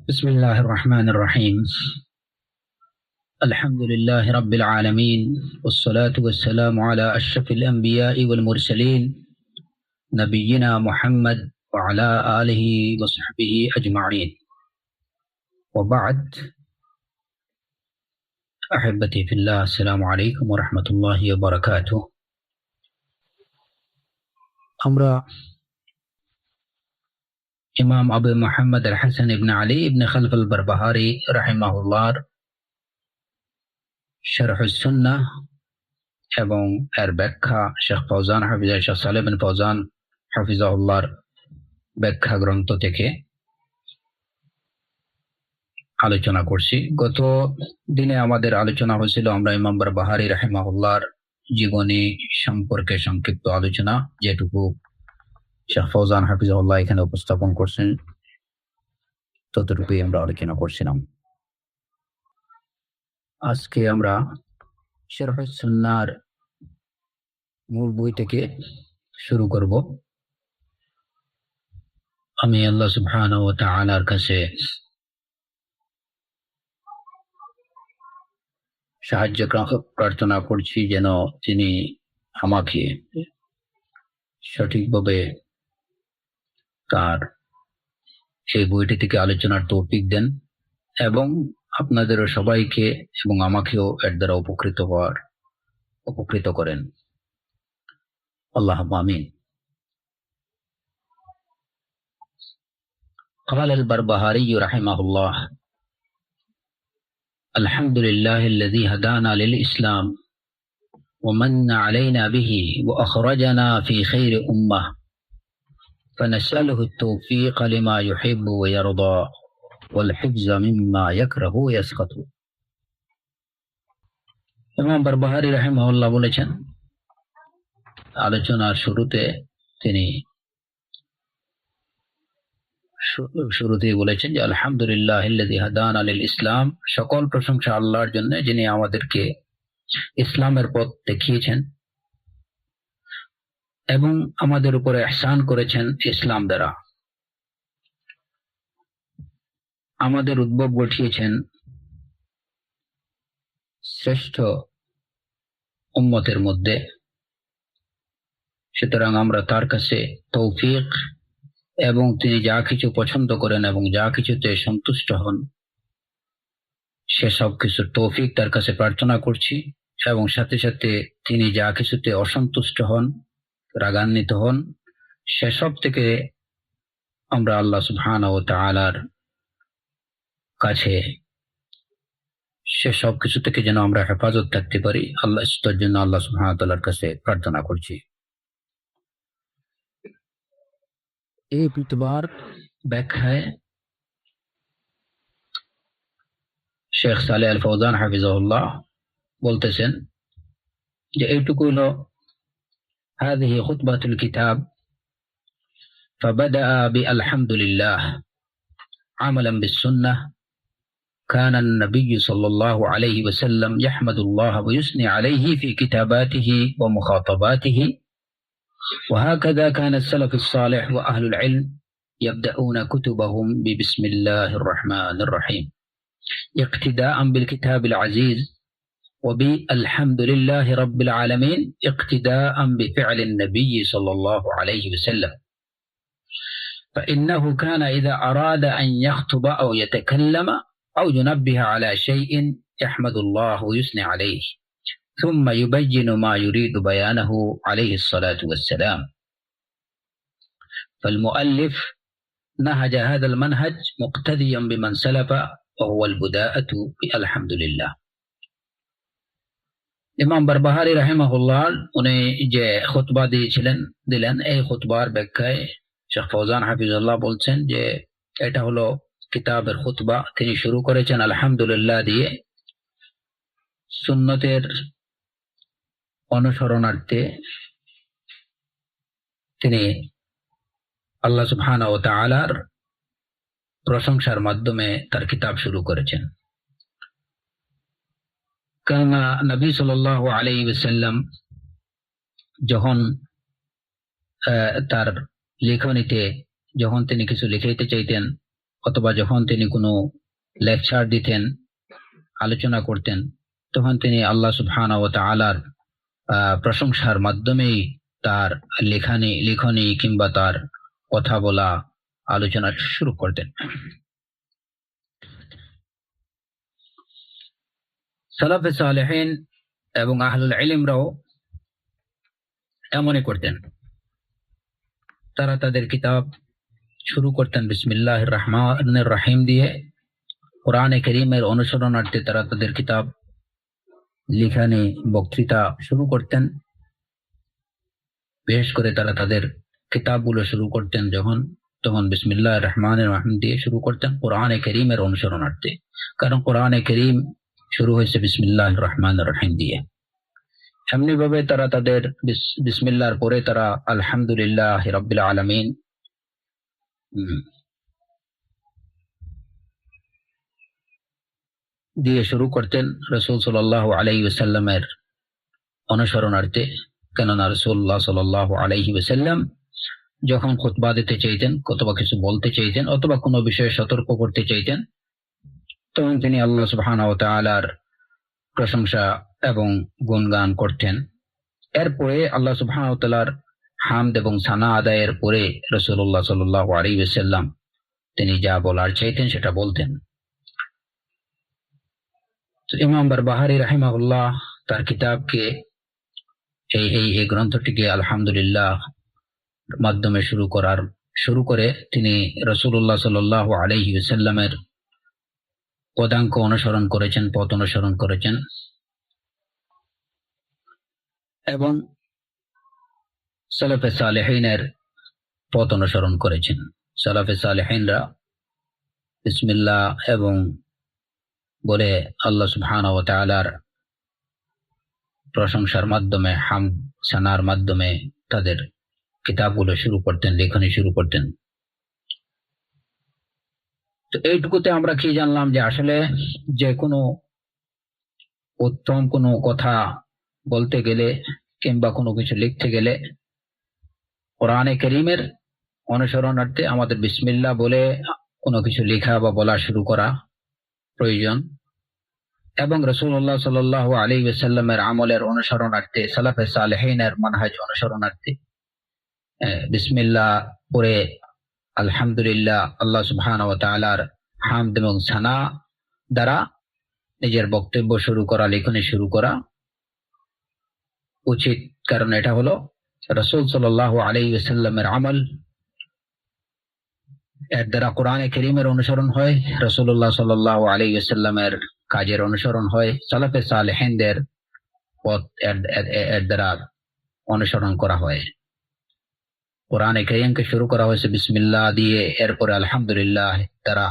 بسم الله الرحمن الرحيم. الحمد لله رب العالمين، والصلاة والسلام على أشرف الأنبياء والمرسلين نبينا محمد وعلى آله وصحبه أجمعين، وبعد. أحبتي في الله، السلام عليكم ورحمة الله وبركاته. আমরা ইমাম আবু মুহাম্মদ আল হাসান ইবনে আলী ইবনে খালফ আল বারবাহারি রাহিমাহুল্লাহর শারহুস সুন্নাহ এবং এর ব্যাখ্যা শেখ ফৌজান হাফিজাহ, শেখ সালেহ বিন ফৌজান হাফিজাহুল্লাহর ব্যাখ্যা গ্রন্থ থেকে আলোচনা করছি। গত দিনে আমাদের আলোচনা হয়েছিল, আমরা ইমাম বারবাহারি রাহিমাহুল্লাহর জীবনী সম্পর্কে সংক্ষিপ্ত আলোচনা, যেটুকু শেখ ফৌজান হাফিজাহুল্লাহ এখানে উপস্থাপন করছেন ততটুকুই আমরা আলোচনা করছিলাম। আজকে আমরা শারহুস সুন্নাহর মূল বই থেকে শুরু করব। আমি আল্লাহ সুবহানাহু ওয়া তাআলার কাছে সাহায্য প্রার্থনা করছি যেন তিনি আমাকে সঠিকভাবে তার এই বইটি থেকে আলোচনার তৌফিক দেন এবং আপনাদেরও সবাইকে এবং আমাকেও এর দ্বারা উপকৃত করেন। আল্লাহুম্মা আমিন। قال البربهاري رحمه الله: الحمد لله الذي هدانا للإسلام ومن علينا به وأخرجنا في خير أمة، فنسأله التوفيق لما يحب ويرضى والحفظ مما يكره ويسخط। ইমাম বারবাহারি রাহিমাহুল্লাহ বলেছেন, আলোচনার শুরুতেই বলেছেন যে আলহামদুলিল্লাহিল্লাযী হাদানা লিল ইসলাম, সকল প্রশংসা আল্লাহর জন্য যিনি আমাদেরকে ইসলামের পথ দেখিয়েছেন এবং আমাদের উপরে ইহসান করেছেন ইসলাম দ্বারা, আমাদের উদ্ভব ঘটিয়েছেন শ্রেষ্ঠ উম্মতের মধ্যে। সুতরাং আমরা তার কাছে তৌফিক এবং তিনি যা কিছু পছন্দ করেন এবং যা কিছুতে সন্তুষ্ট হন সেসব কিছুর তৌফিক তার কাছে প্রার্থনা করছি, এবং সাথে সাথে তিনি যা কিছুতে অসন্তুষ্ট হন, রাগান্বিত হন, সেসব থেকে আমরা আল্লাহ সুবহানাহু ওয়া তাআলার কাছে সেসব কিছু থেকে যেন আমরা হেফাজত থাকতে পারি, তার জন্য আল্লাহ সুবহানাহু ওয়া তাআলার কাছে প্রার্থনা করছি। এই বিতবার ব্যাখ্যায় শেখ সালেহ আল ফৌজান হাফিজাহুল্লাহ বলতেছেন যে এইটুকু হলো هذه خطبة الكتاب فبدأ بالحمد لله عملا بالسنة. كان النبي صلى الله عليه وسلم يحمد الله ويثني عليه في كتاباته ومخاطباته، وهكذا كان السلف الصالح وأهل العلم يبدأون كتبهم ببسم الله الرحمن الرحيم، اقتداء بالكتاب العزيز، وبالحمد لله رب العالمين اقتداء بفعل النبي صلى الله عليه وسلم، فإنه كان إذا أراد أن يخطب أو يتكلم أو ينبه على شيء يحمد الله ويثني عليه ثم يبين ما يريد بيانه عليه الصلاة والسلام. فالمؤلف نهج هذا المنهج مقتديا بمن سلف، وهو البداءة بالحمد لله. ইমাম বারবাহারি রাহিমাহুল্লাহ উনি যে খুতবা দিলেন, এই খুতবার ব্যাখ্যায় শেখ ফৌজান হাফিজাহুল্লাহ বলছেন যে এটা হলো কিতাবের খুতবা। তিনি শুরু করেছেন আলহামদুলিল্লাহ দিয়ে, সুন্নতের অনুসরণার্থে তিনি আল্লাহ সুবহানাহু ওয়া তাআলার প্রশংসার মাধ্যমে তার কিতাব শুরু করেছেন। কেননা নবী সাল্লাল্লাহু আলাইহি ওয়াসাল্লাম যখন তার লেখনীতে যখন তিনি কিছু লিখাইতে চাইতেন অথবা যখন তিনি কোনো লেকচার দিতেন, আলোচনা করতেন, তখন তিনি আল্লাহ সুবহানাহু ওয়া তাআলার প্রশংসার মাধ্যমেই তার লেখনী কিংবা তার কথা বলা, আলোচনা শুরু করতেন। সালাফে সালেহিন এবং আহলুল ইলমরাও এমনই করতেন। তারা তাদের কিতাব শুরু করতেন বিসমিল্লাহির রহমানির রহিম দিয়ে। কোরআনে কারীমের অনুসরণার্থে তারা তাদের কিতাব, লেখনী, বক্তৃতা শুরু করতেন। বিশেষ করে তারা তাদের কিতাবগুলো শুরু করতেন তখন বিসমিল্লাহির রহমানির রহিম দিয়ে শুরু করতেন, কোরআনে কারীমের অনুসরণার্থে। কারণ কোরআনে কারীম শুরু হয়েছে বিসমিল্লাহির রহমানির রহিম দিয়ে। এমনি ভাবে তারা তাদের বিসমিল্লাহর পরে তারা আলহামদুলিল্লাহি রাব্বিল আলামিন দিয়ে শুরু করতেন রাসূল সাল্লাল্লাহু আলাইহি ওয়াসাল্লামের অনুসরণার্থে। কেননা রাসূলুল্লাহ সাল্লাল্লাহু আলাইহি ওয়াসাল্লাম যখন খুতবা দিতে চাইতেন, অথবা কিছু বলতে চাইতেন, অথবা কোনো বিষয়ে সতর্ক করতে চাইতেন, তখন তিনি আল্লাহ সুবহানাহু ওয়া তাআলার প্রশংসা এবং গুণগান করতেন। এরপরে আল্লাহ সুবহানাহু ওয়া তাআলার হামদ এবং সানা আদায়ের পরে রাসূলুল্লাহ সাল্লাল্লাহু আলাইহি ওয়াসাল্লাম তিনি যা বলার চাইতেন সেটা বলতেন। তো ইমাম বারবাহারি রাহিমাহুল্লাহ তার কিতাবকে এই গ্রন্থটিকে আলহামদুলিল্লাহ মাধ্যমে শুরু করে তিনি রাসূলুল্লাহ সাল্লাল্লাহু আলাইহি ওয়াসাল্লামের পদাঙ্ক অনুসরণ করেছেন, পথ অনুসরণ করেছেন এবং সালাফে সালেহিনের পথ অনুসরণ করেছেন। সালাফে সালেহিনরা বিসমিল্লাহ এবং বলে আল্লাহ সুবহানাহু ওয়া তাআলার প্রশংসার মাধ্যমে, হামদ সানার মাধ্যমে তাদের কিতাবগুলো শুরু করতেন, লেখনী শুরু করতেন। তো এইটুকুতে আমরা কি জানলাম যে আসলে যে কোনো উত্তম কোনো কথা বলতে গেলে কিংবা কোনো কিছু লিখতে গেলে কোরআনে কারীমের অনুসরণার্থে আমাদের বিসমিল্লাহ বলে কোনো কিছু লেখা বা বলা শুরু করা প্রয়োজন, এবং রাসূলুল্লাহ সাল্লাল্লাহু আলাইহি ওয়াসাল্লামের আমলের অনুসরণার্থে, সালাফে সালেহিনের মানহাজ অনুসরণার্থে বিসমিল্লাহ পরে আলহামদুলিল্লাহ আল্লাহ সুবহানাহু ওয়া তাআলার হামদ এবং সানা দ্বারা নিজের বক্তব্য শুরু করা, লেখনী শুরু করা উচিত। কারণ এটা হলো রাসূল সাল্লাল্লাহু আলাইহি ওয়াসাল্লামের আমল। এর দ্বারা কোরআনে কারীমের অনুসরণ হয়, রাসূলুল্লাহ সাল্লাল্লাহু আলাইহি ওয়াসাল্লামের কাজের অনুসরণ হয়, সালাফে সালেহিনদের পথ এর দ্বারা অনুসরণ করা হয়। কোরআনে কারীমকে শুরু করা হয়েছে বিসমিল্লাহ দিয়ে, এরপরে আলহামদুলিল্লাহ দ্বারা।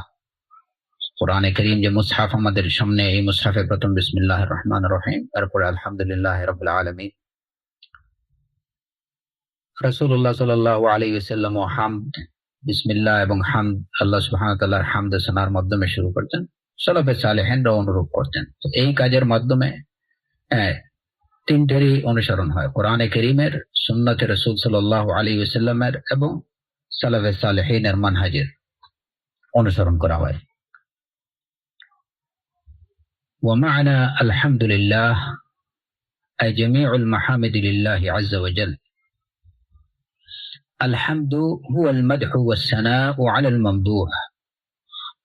কোরআনে কারীম যে মুসহাফ আমাদের সামনে, এই মুসহাফে প্রথম বিসমিল্লাহির রহমানির রহিম, এরপরে আলহামদুলিল্লাহি রাব্বিল আলামিন। রাসূলুল্লাহ সাল্লাল্লাহু আলাইহি ওয়াসাল্লাম হামদ, বিসমিল্লাহ এবং হামদ আল্লাহ সুবহানাহু ওয়া তাআলার হামদ সানার মাধ্যমে শুরু করতেন, সালাফে সালেহিনরা অনুরূপ করতেন। তো এই কাজের মাধ্যমে তিনটেরই অনুসরণ হয়, কোরআনে কারীমের, সুন্নতে রাসূল সাল্লাল্লাহু আলাইহি ওয়াসাল্লামের এবং সালাফে সালেহিনের মানহাজের অনুসরণ করা হয়। ومعنى الحمد لله أي جميع المحامد لله عز وجل. الحمد هو المدح والثناء على الممدوح،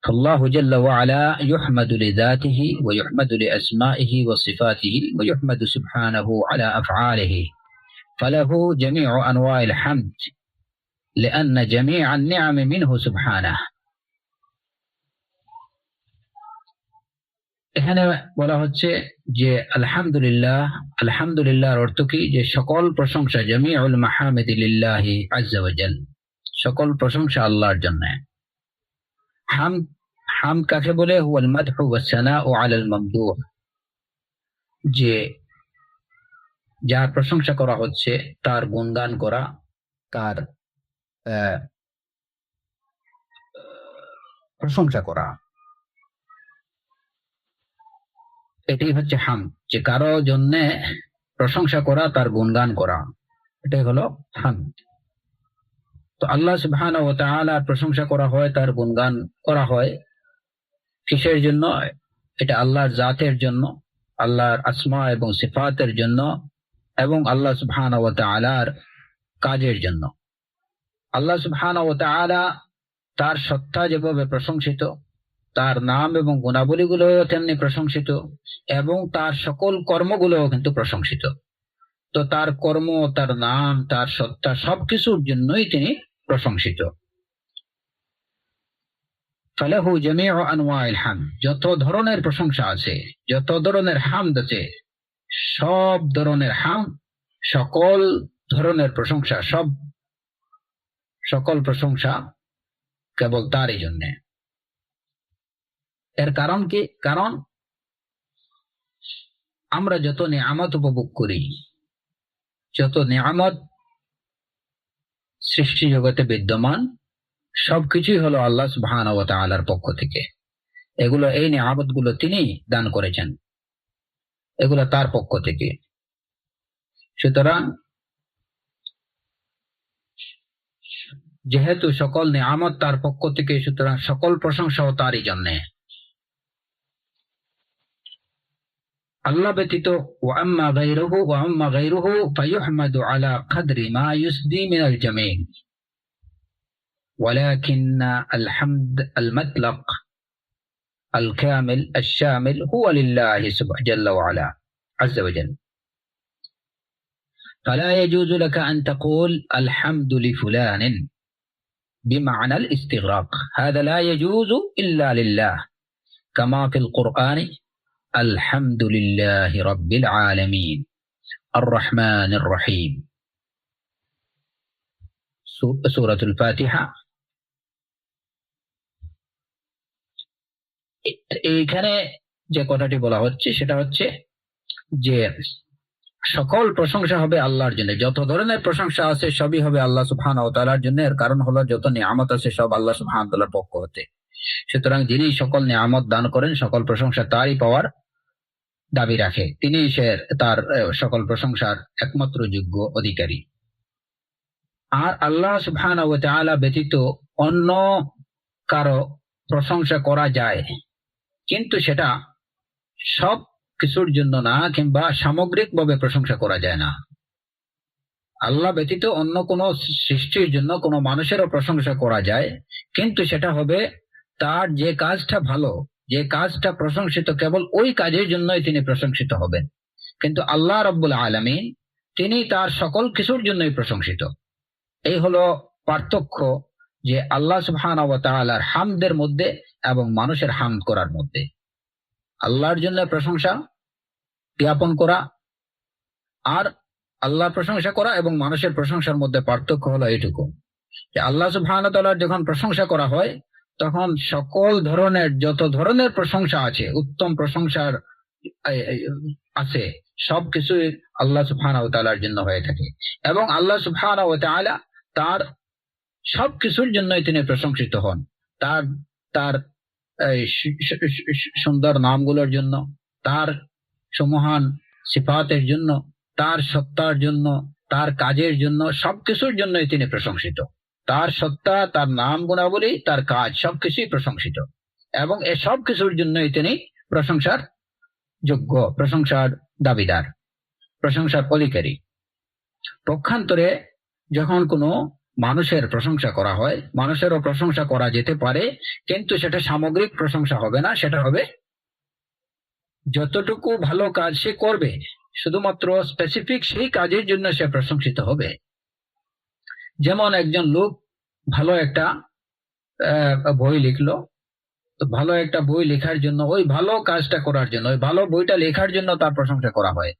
فالله جل وعلا يحمد لذاته ويحمد لأسمائه وصفاته ويحمد سبحانه على أفعاله، فله جميع أنواع الحمد لأن جميع النعم منه سبحانه. এখানে বলা হচ্ছে যে আলহামদুলিল্লাহর অর্থ কি, যে সকল প্রশংসা, জামিউল মাহামিদি লিল্লাহি আযজা ওয়া জাল, সকল প্রশংসা আল্লাহর জন্য। হামদ কাকে বলে? হুয়াল মাদহু ওয়াস সানাউ আলাল মামদুহ, যে যার প্রশংসা করা হচ্ছে তার গুণগান করা, তার প্রশংসা করা, এটাই হচ্ছে হামদ। যে কারো জন্য প্রশংসা করা, তার গুণগান করা, এটাই হলো হামদ। তো আল্লাহ সুবহানাহু ওয়া তাআলার প্রশংসা করা হয়, তার গুণগান করা হয় কিসের জন্য? এটা আল্লাহর জাতের জন্য, আল্লাহর আসমা এবং সিফাতের জন্য, এবং আল্লাহ সুবহানাহু ওয়া তাআলার কাজের জন্য। আল্লাহ সুবহানাহু ওয়া তাআলা তার সত্তা যেভাবে প্রশংসিত, তার নাম এবং গুণাবলীগুলোও তেমনি প্রশংসিত, এবং তার সকল কর্মগুলোও কিন্তু প্রশংসিত। তো তার কর্ম, তার নাম, তার সত্তা সবকিছুর জন্যই তিনি প্রশংসিত। ফালাহু জামিউ আনওয়াইল হামদ, যত ধরনের প্রশংসা আছে, যত ধরনের হামদ আছে, সব ধরনের হামদ, সকল ধরনের প্রশংসা, সকল প্রশংসা কেবল তারই জন্য। এর কারণ কি? কারণ আমরা যত নিয়ামত উপভোগ করি, যত নিয়ামত সৃষ্টি জগতে বিদ্যমান, সবকিছুই হলো আল্লাহ সুবহানাহু ওয়া তাআলার পক্ষ থেকে। এগুলো, এই নিয়ামত গুলো তিনি দান করেছেন, এগুলো তার পক্ষ থেকে। সুতরাং যেহেতু সকল নিয়ামত তার পক্ষ থেকে, সুতরাং সকল প্রশংসাও তারই জন্যে। আল্লাহ ব্যতীত ওয়া আম্মা গায়রুহু ফায়ুহমাদু আলা কদরি মা ইউসদি মিনাল জামিল, ولكن الحمد المطلق الكامل الشامل هو لله جل وعلا عز وجل. فلا يجوز لك أن تقول الحمد لفلان بمعنى الاستغراق، هذا لا يجوز إلا لله، كما في القرآن الحمد لله رب العالمين الرحمن الرحيم، سورة الفاتحة। এইখানে যে কথাটি বলা হচ্ছে সেটা হচ্ছে যে সকল প্রশংসা হবে আল্লাহর জন্য, যত ধরনের প্রশংসা আছে সবই হবে আল্লাহ সুবহানাহু ওয়া তাআলার জন্য। এর কারণ হলো যত নিয়ামত আছে সব আল্লাহ সুবহানাহু ওয়া তাআলার পক্ষ হতে। সুতরাং যিনি সকল নিয়ামত দান করেন, সকল প্রশংসা তারই পাওয়ার দাবি রাখে, তিনি তার সকল প্রশংসার একমাত্র যোগ্য অধিকারী। আর আল্লাহ সুবহানাহু ওয়া তাআলা ব্যতীত অন্য কারো প্রশংসা করা যায়, কিন্তু সেটা সব কিছুর জন্য না, কিংবা সামগ্রিকভাবে প্রশংসা করা যায় না। আল্লাহ ব্যতীত অন্য কোনো সৃষ্টির জন্য কোনো মানুষেরও প্রশংসা করা যায়, কিন্তু সেটা হবে তার যে কাজটা ভালো, যে কাজটা প্রশংসিত, কেবল ওই কাজের জন্যই তিনি প্রশংসিত হবেন। কিন্তু আল্লাহ রাব্বুল আলামিন, তিনি তার সকল কিছুর জন্যই প্রশংসিত। এই হলো পার্থক্য, যে আল্লাহ সুবহানাহু ওয়া তাআলার হামদের মধ্যে এবং মানুষের হামদ করার মধ্যে। আল্লাহর জন্য প্রশংসা জ্ঞাপন করা আর আল্লাহর প্রশংসা করা এবং মানুষের প্রশংসার মধ্যে পার্থক্য হলো এইটুকু, যে আল্লাহ সুবহানাহু ওয়া তাআলার যখন প্রশংসা করা হয়, তখন সকল ধরনের, যত ধরনের প্রশংসা আছে, উত্তম প্রশংসার আছে, সবকিছুই আল্লাহ সুবহানাহু ওয়া তাআলার জন্য হয়ে থাকে। এবং আল্লাহ সুবহানাহু ওয়া তাআলা তার সবকিছুর জন্যই তিনি প্রশংসিত হন, তার তার সুন্দর নামগুলোর জন্য, তার সমহান সিফাতের জন্য, তার সত্তার জন্য, তার কাজের জন্য, সবকিছুর জন্যই তিনি প্রশংসিত। তার সত্তা, তার নাম, গুণাবলী, তার কাজ সবকিছুই প্রশংসিত, এবং এ সব কিছুর জন্যই তিনি প্রশংসার যোগ্য, প্রশংসার দাবিদার, প্রশংসার অধিকারী। পক্ষান্তরে যখন কোনো মানুষের প্রশংসা করা হয়, মানুষেরও প্রশংসা করা যেতে পারে, কিন্তু সেটা সামগ্রিক প্রশংসা হবে না, সেটা হবে যতটুকু ভালো কাজ সে করবে, শুধুমাত্র স্পেসিফিক সেই কাজের জন্য সে প্রশংসিত হবে। যেমন একজন লোক ভালো একটা বই লিখলো, তো ভালো একটা বই লেখার জন্য, ওই ভালো কাজটা করার জন্য, ওই ভালো বইটা লেখার জন্য তার প্রশংসা করা হয়,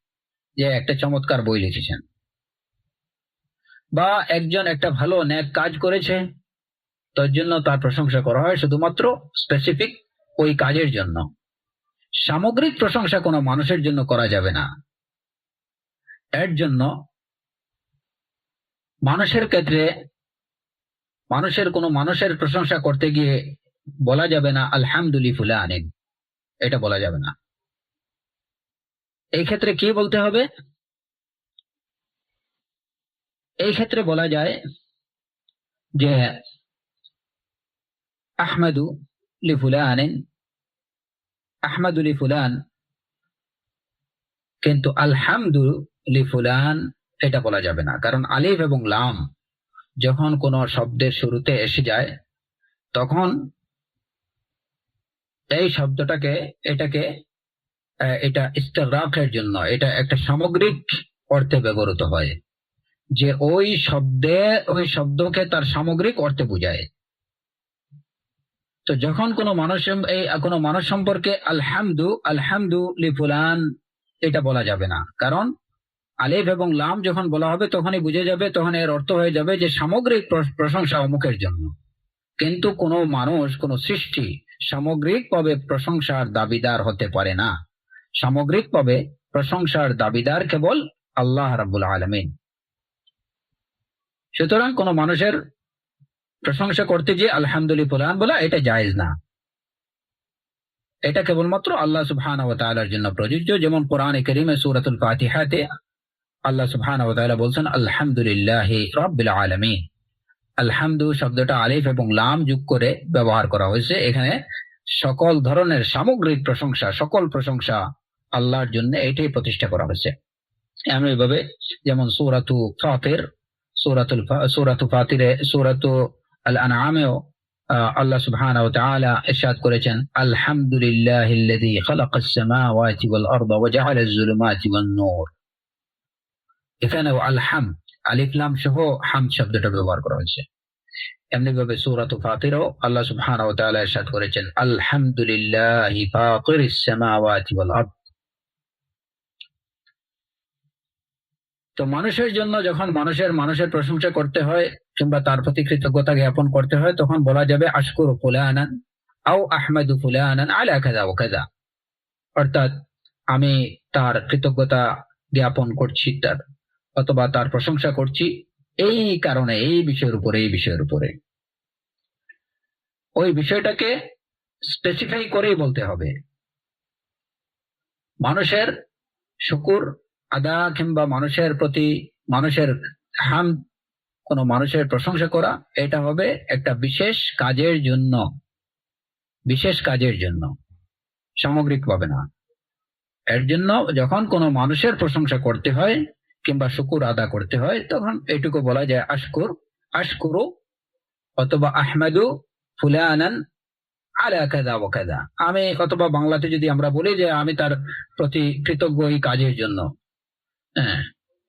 যে একটা চমৎকার বই লিখেছেন। বা একজন একটা ভালো নেক কাজ করেছে, তার জন্য তার প্রশংসা করা হয়, শুধুমাত্র স্পেসিফিক ওই কাজের জন্য। সামগ্রিক প্রশংসা কোনো মানুষের জন্য করা যাবে না। এর জন্য মানুষের ক্ষেত্রে, মানুষের প্রশংসা করতে গিয়ে বলা যাবে না আলহামদুলিল্লাহ ফুলানিন, এটা বলা যাবে না। এই ক্ষেত্রে কি বলতে হবে? এই ক্ষেত্রে বলা যায় যে আহমাদু লিফুলান, কিন্তু আলহামদু লিফুলান এটা বলা যাবে না, কারণ আলিফ এবং লাম যখন কোন শব্দের শুরুতে এসে যায় তখন এই শব্দটাকে এটাকে এটা ইস্তেগরাকের জন্য, এটা একটা সামগ্রিক অর্থে ব্যবহৃত হয়, যে ওই শব্দকে তার সামগ্রিক অর্থে বোঝায়। তো যখন কোনো মানুষ সম্পর্কে আলহামদু লিফুলান এটা বলা যাবে না, কারণ আলিফ এবং লাম যখন বলা হবে তখনই বুঝে যাবে, তখন এর অর্থ হয়ে যাবে যে সামগ্রিক প্রশংসা অমুকের জন্য। কিন্তু কোনো সৃষ্টি সামগ্রিকভাবে প্রশংসার দাবিদার হতে পারে না। সামগ্রিকভাবে প্রশংসার দাবিদার কেবল আল্লাহ রাব্বুল আলামিন। সুতরাং কোনো মানুষের প্রশংসা করতে যে আলহামদুলিল্লাহ বলা এটা জায়েজ না, এটা কেবলমাত্র আল্লাহ সুবহানাহু ওয়া তাআলার জন্য প্রযোজ্য। যেমন কোরআনে কারীমে সূরাতুল ফাতিহাতে আল্লাহ সুবহানাহু ওয়া তাআলা বলছেন আলহামদুলিল্লাহি রাব্বিল আলামিন। আলহামদু শব্দটা আলিফ এবং লাম যোগ করে ব্যবহার করা হয়েছে। এখানে সকল ধরনের সামগ্রিক প্রশংসা, সকল প্রশংসা আল্লাহর জন্য এটাই প্রতিষ্ঠা করা হয়েছে। এমনিভাবে যেমন সূরাতু ফাতিরে সূরাতু আল আনআমেও আল্লাহ সুবহানাহু ওয়া তাআলা ইরশাদ করেছেন আলহামদুলিল্লাহিল্লাযী খালাকাস সামাওয়াতি ওয়াল আরদা ওয়া জাআলাজ যুলুমাতি ওয়ান নূর। এখানেও আলিফ লাম সহ হামদ শব্দটা ব্যবহার করা হয়েছে। এমনিভাবে সূরাতু ফাতিরেও আল্লাহ সুবহানাহু ওয়া তাআলা ইরশাদ করেছেন আলহামদুলিল্লাহি ফাতিরিস সামাওয়াতি ওয়াল আরদ। তো মানুষের জন্য যখন মানুষের প্রশংসা করতে হয় কিংবা তার প্রতি কৃতজ্ঞতা জ্ঞাপন করতে হয় তখন বলা যাবে আশকুরু ফুলানান আও আহমাদু ফুলানান আলা কাযা ওয়া কাযা, অর্থাৎ আমি তার কৃতজ্ঞতা জ্ঞাপন করছি অথবা তার প্রশংসা করছি এই কারণে, এই বিষয়ের উপরে ওই বিষয়টাকে স্পেসিফাই করেই বলতে হবে। মানুষের শুকুর আদা কিংবা মানুষের প্রতি মানুষের হামদ, কোন মানুষের প্রশংসা করা, এটা হবে একটা বিশেষ কাজের জন্য, সামগ্রিকভাবে না। এর জন্য যখন কোনো মানুষের প্রশংসা করতে হয় কিংবা শুকুর আদা করতে হয় তখন এটুকু বলা যায় আশকুরু অথবা আহমাদু ফুলানান আলা কাযা ওয়া কাযা। আমি, অথবা বাংলাতে যদি আমরা বলি যে আমি তার প্রতি কৃতজ্ঞ এই কাজের জন্য,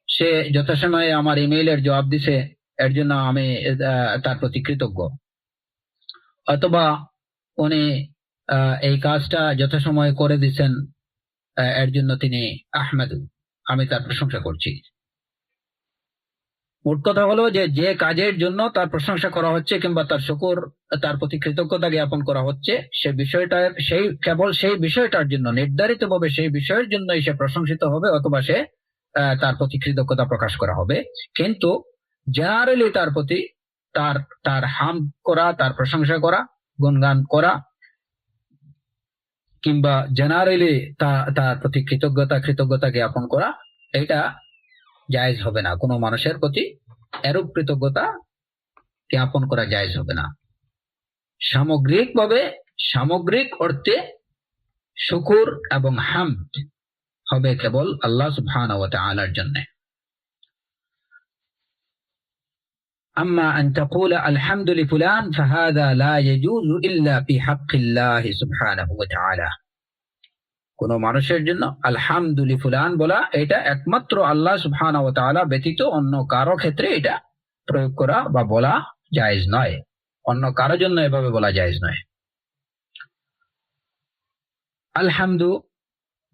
সে যথাসময়ে আমার ইমেইলের জবাব দিছে এর জন্য আমি তার প্রতি কৃতজ্ঞ, অথবা উনি এই কাজটা যথাসময়ে করে দিচ্ছেন এর জন্য তিনি আহমেদ, আমি তার প্রশংসা করছি। মোট কথা হলো যে কাজের জন্য তার প্রশংসা করা হচ্ছে কিংবা তার শুকর, তার প্রতি কৃতজ্ঞতা জ্ঞাপন করা হচ্ছে, কেবল সেই বিষয়টার জন্য নির্ধারিতভাবে সেই বিষয়ের জন্যই সে প্রশংসিত হবে অথবা সে তার প্রতি কৃতজ্ঞতা প্রকাশ করা হবে। কিন্তু জেনারেলি তার প্রতি তার হামদ করা, তার প্রশংসা করা, গুণগান করা কিংবা জেনারেলি তার প্রতি কৃতজ্ঞতা জ্ঞাপন করা, এটা জায়েজ হবে না। কোনো মানুষের প্রতি এরূপ কৃতজ্ঞতা জ্ঞাপন করা জায়েজ হবে না। সামগ্রিক অর্থে শুকুর এবং হামদ হবে কেবল আল্লাহ সুবহানাহু ওয়া তাআলার জন্য। আম্মা আন তাকুলা আলহামদু লিফুলান ফাহাযা লা ইয়াজুজু ইল্লা ফি হাক্কিল্লাহ সুবহানাহু ওয়া তাআলা। কোন মানুষের জন্য আলহামদু লিফুলান বলা এটা একমাত্র আল্লাহ সুবহানাহু ওয়া তাআলা ব্যতীত অন্য কারো ক্ষেত্রে এটা প্রয়োগ করা বা বলা জায়েজ নয়, অন্য কারো জন্য এভাবে বলা জায়েজ নয়। আলহামদু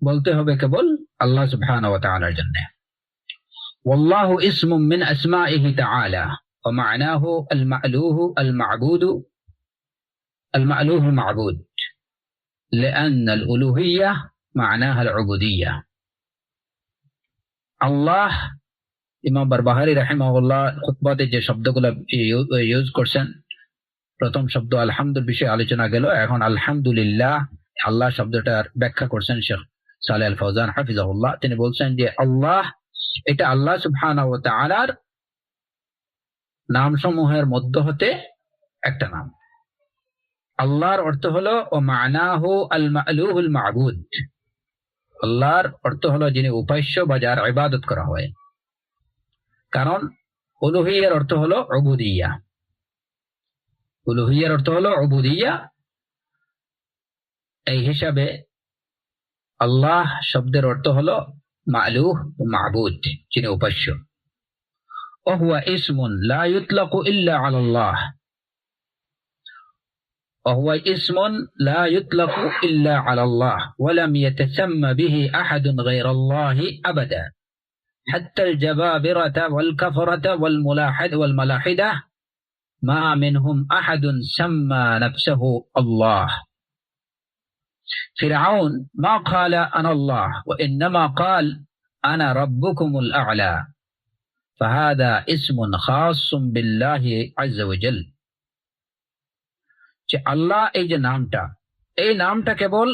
বলতে হবে কেবল আল্লাহ সুবহানাহু ওয়া তাআলার জন্য। ওয়াল্লাহু ইসমুম মিন আসমাইহি তাআলা ওয়া মা'নাহু আল-মা'লুহু আল-মা'বুদু মা'বুদ لأن الألوهية معناها العبودية। আল্লাহ, ইমাম বারবাহারি রাহিমাহুল্লাহ খুতবাতে যে শব্দগুলো ইউজ করছেন, প্রথম শব্দ আলহামদুর বিষয়ে আলোচনা গেল, এখন আলহামদুলিল্লাহ আল্লাহ শব্দটার ব্যাখ্যা করছেন শেখ সালেহ আল ফাওজান হাফিজাহুল্লাহ। তিনি বলছেন যে আল্লাহ, এটা আল্লাহ সুবহানাহু ওয়া তাআলার নাম সমূহের মধ্য হতে একটা নাম। আল্লাহর অর্থ হলো ও মানাহু আল মা'লুহুল মা'বুদ, আল্লাহর অর্থ হলো যিনি উপাস্য বা যার ইবাদত করা হয়। কারণ উলুহিয়ার অর্থ হলো উবুদিয়্যাহ, উলুহিয়ার অর্থ হলো উবুদিয়্যাহ। এই হিসাবে আল্লাহ শব্দের অর্থ হলো মা'লুহ মা'বুদ, যিনি উপাস্য। وهو اسم لا يطلق إلا على الله، وهو اسم لا يطلق إلا على الله ولم يتسمى به أحد غير الله أبدا، حتى الجبابرة والكفرة والملاحدة ما منهم أحد سمى نفسه الله. فرعون ما قال أنا الله، وإنما قال أنا ربكم الأعلى، فهذا اسم خاص بالله عز وجل। যে আল্লাহ এই যে নামটা, এই নামটা কেবল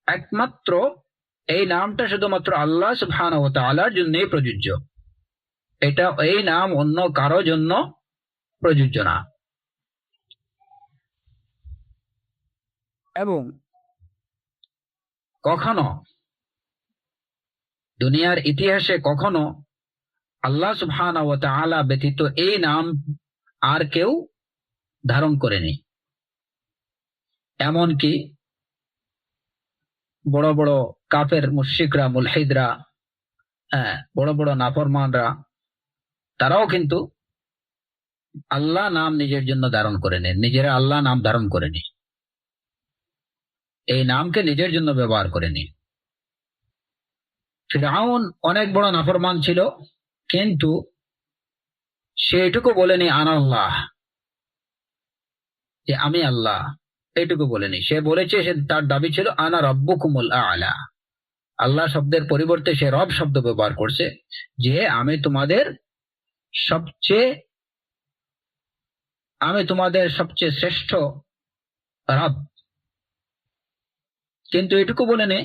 একমাত্র, এই নামটা শুধুমাত্র আল্লাহ সুবহানাহু ওয়া তাআলার জন্যই প্রযোজ্য। এটা এই নাম অন্য কারো জন্য প্রযোজ্য না। এবং কখনো দুনিয়ার ইতিহাসে কখনো আল্লাহ সুবহানাহু ওয়া তাআলা ব্যতীত এই নাম আর কেউ ধারণ করেনি। এমনকি বড় বড় কাফের মুশরিকরা, মুলহিদরা, বড় বড় নাফরমানরা, তারাও কিন্তু আল্লাহ নাম নিজের জন্য ধারণ করেনি, নিজেরা আল্লাহ নাম ধারণ করেনি, এই নামকে নিজের জন্য ব্যবহার করেনি। ফিরআউন অনেক বড় নাফরমান ছিল, কিন্তু সে এটুকু বলেনি আনাল্লাহ, যে আমি আল্লাহ, এইটুকু বলেনি। সে বলেছে, সে তার দাবি ছিল আনা রাব্বুকুমুল আ'লা। আল্লাহ শব্দের পরিবর্তে সে রব শব্দ ব্যবহার করছে, যে আমি তোমাদের সবচেয়ে শ্রেষ্ঠ রব। কিন্তু এটুকু বলেনি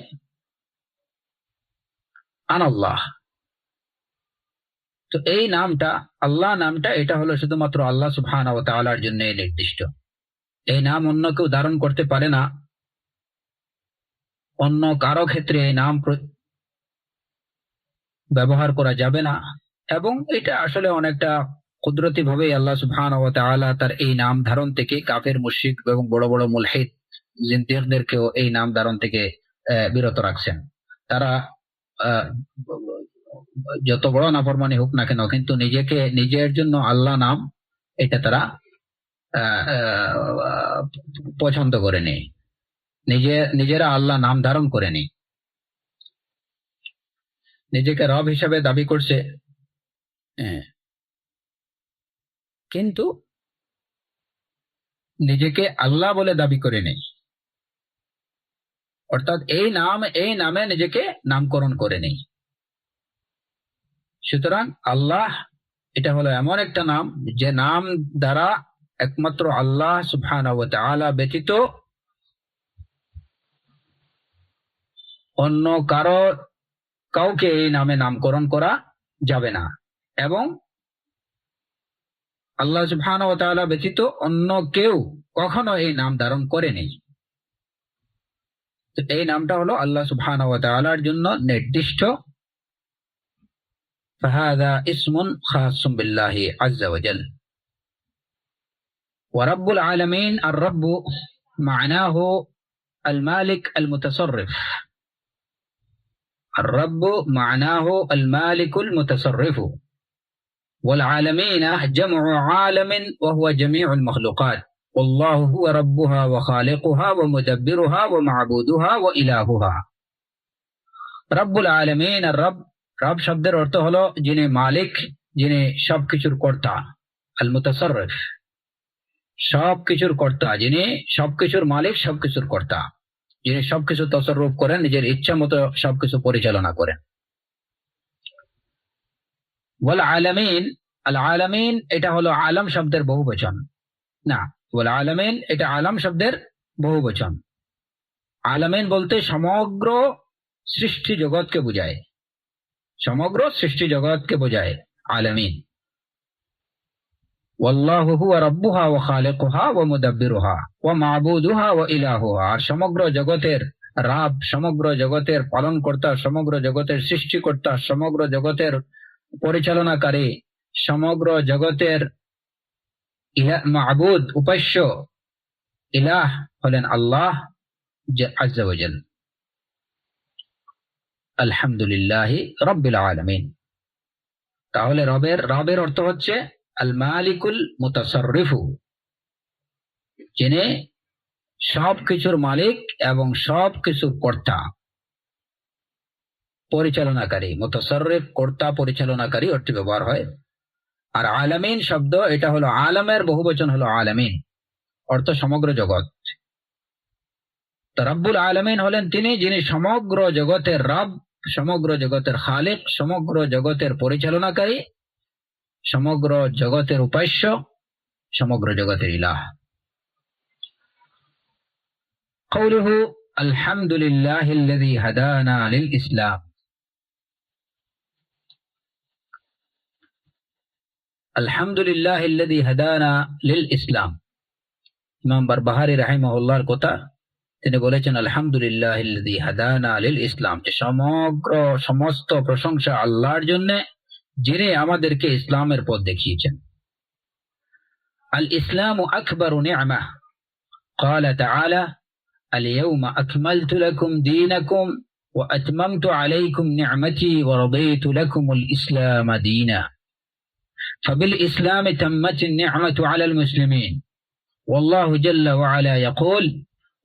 আনাল্লাহ। তো এই নামটা, আল্লাহ নামটা, এটা হলো শুধুমাত্র আল্লাহ সুবহানাহু ওয়া তাআলার জন্য নির্দিষ্ট। এই নাম অন্য কেউ ধারণ করতে পারে না, অন্য কারো ক্ষেত্রে এই নাম ব্যবহার করা যাবে না। এবং এটা আসলে অনেকটা কুদরতি ভাবেই আল্লাহ সুবহানাহু ওয়া তাআলা তার এই নাম ধারণ থেকে কাফের, মুশরিক এবং বড় বড় মুলহিদ জিনদেরকেও এই নাম ধারণ থেকে বিরত রাখছেন। তারা যত বড় নাফরমানি হোক না কেন, কিন্তু নিজের জন্য আল্লাহ নাম এটা তারা পছন্দ করেনি, নিজেরা আল্লাহ নাম ধারণ করেনি। নিজেকে রব হিসাবে দাবি করছে, কিন্তু নিজেকে আল্লাহ বলে দাবি করে নেই। অর্থাৎ এই নামে নিজেকে নামকরণ করে নেই। সুতরাং আল্লাহ এটা হলো এমন একটা নাম, যে নাম দ্বারা একমাত্র আল্লাহ সুবহানাহু ওয়া তাআলা ব্যতীত অন্য কাউকে এই নামে নামকরণ করা যাবে না, এবং আল্লাহ সুবহানাহু ওয়া তাআলা ব্যতীত অন্য কেউ কখনো এই নাম ধারণ করেনি। তো এই নামটা হলো আল্লাহ সুবহানাহু ওয়া তাআলার জন্য নির্দিষ্ট। فهذا اسم خاص بالله عز وجل. ورب العالمين الرب معناه المالك المتصرف. الرب معناه المالك المتصرف، والعالمين جمع عالم وهو جميع المخلوقات، والله هو ربها وخالقها ومدبرها ومعبودها وإلهها. رب العالمين الرب، রব শব্দের অর্থ হলো যিনি মালিক, যিনি সবকিছুর কর্তা। আল মুতাসাররিফ, সবকিছুর কর্তা, যিনি সবকিছুর মালিক, সবকিছুর কর্তা, যিনি সবকিছু তসররুফ করেন, নিজের ইচ্ছা মতো সবকিছু পরিচালনা করেন। ওয়াল আলামিন, আল আলামিন এটা হলো আলম শব্দের বহুবচন। না, ওয়াল আলামিন এটা আলম শব্দের বহুবচন। আলামিন বলতে সমগ্র সৃষ্টি জগৎকে বোঝায়, সমগ্র সৃষ্টি জগৎকে বোঝায় আলামিন। ওয়াল্লাহু হুয়া রাব্বুহা ওয়া খালিকুহা ওয়া মুদাব্বিরুহা ওয়া মা'বুদুহা ওয়া ইলাহুহা। আর সমগ্র জগতের রাব, সমগ্র জগতের পালনকর্তা, সমগ্র জগতের সৃষ্টিকর্তা, সমগ্র জগতের পরিচালনাকারী, সমগ্র জগতের মা'বুদ, উপাস্য, ইলাহ হলেন আল্লাহ আযজা ওয়া জাল। আলহামদুলিল্লাহি রাব্বিল আলামিন। তাহলে রবের অর্থ হচ্ছে আল মালিকুল মুতাসাররিফু, যিনি সব কিছুর মালিক এবং সব কিছুর কর্তা, পরিচালনাকারী। মুতাসাররিফ কর্তা, পরিচালনাকারী অর্থে ব্যবহার হয়। আর আলামিন শব্দ, এটা হলো আলামের বহুবচন, হলো আলামিন, অর্থ সমগ্র জগৎ। তো রব্বুল আলামিন হলেন তিনি, যিনি সমগ্র জগতের রব, সমগ্র জগতের খালিক, সমগ্র জগতের পরিচালনাকারী, সমগ্র জগতের উপাস্য, সমগ্র জগতের ইলাহ। কওলুহু আলহামদুলিল্লাহিল্লাযী হাদানা লিল ইসলাম। আলহামদুলিল্লাহিল্লাযী হাদানা লিল ইসলাম। ইমাম বারবাহারী রাহিমাহুল্লাহর কথা, তিনি বলেছেন আলহামদুলিল্লাহিল্লাযী হাদানা লিল ইসলাম, যে সমস্ত প্রশংসা আল্লাহর জন্য, যিনি আমাদেরকে ইসলামের পথ দেখিয়েছেন। আল ইসলামু আকবারু নি'মাহ। قال تعالى اليوم أكملت لكم دينكم وأتممت عليكم نعمتي ورضيت لكم الإسلام دينا. فبالإسلام تمت النعمة على المسلمين، والله جل وعلا يقول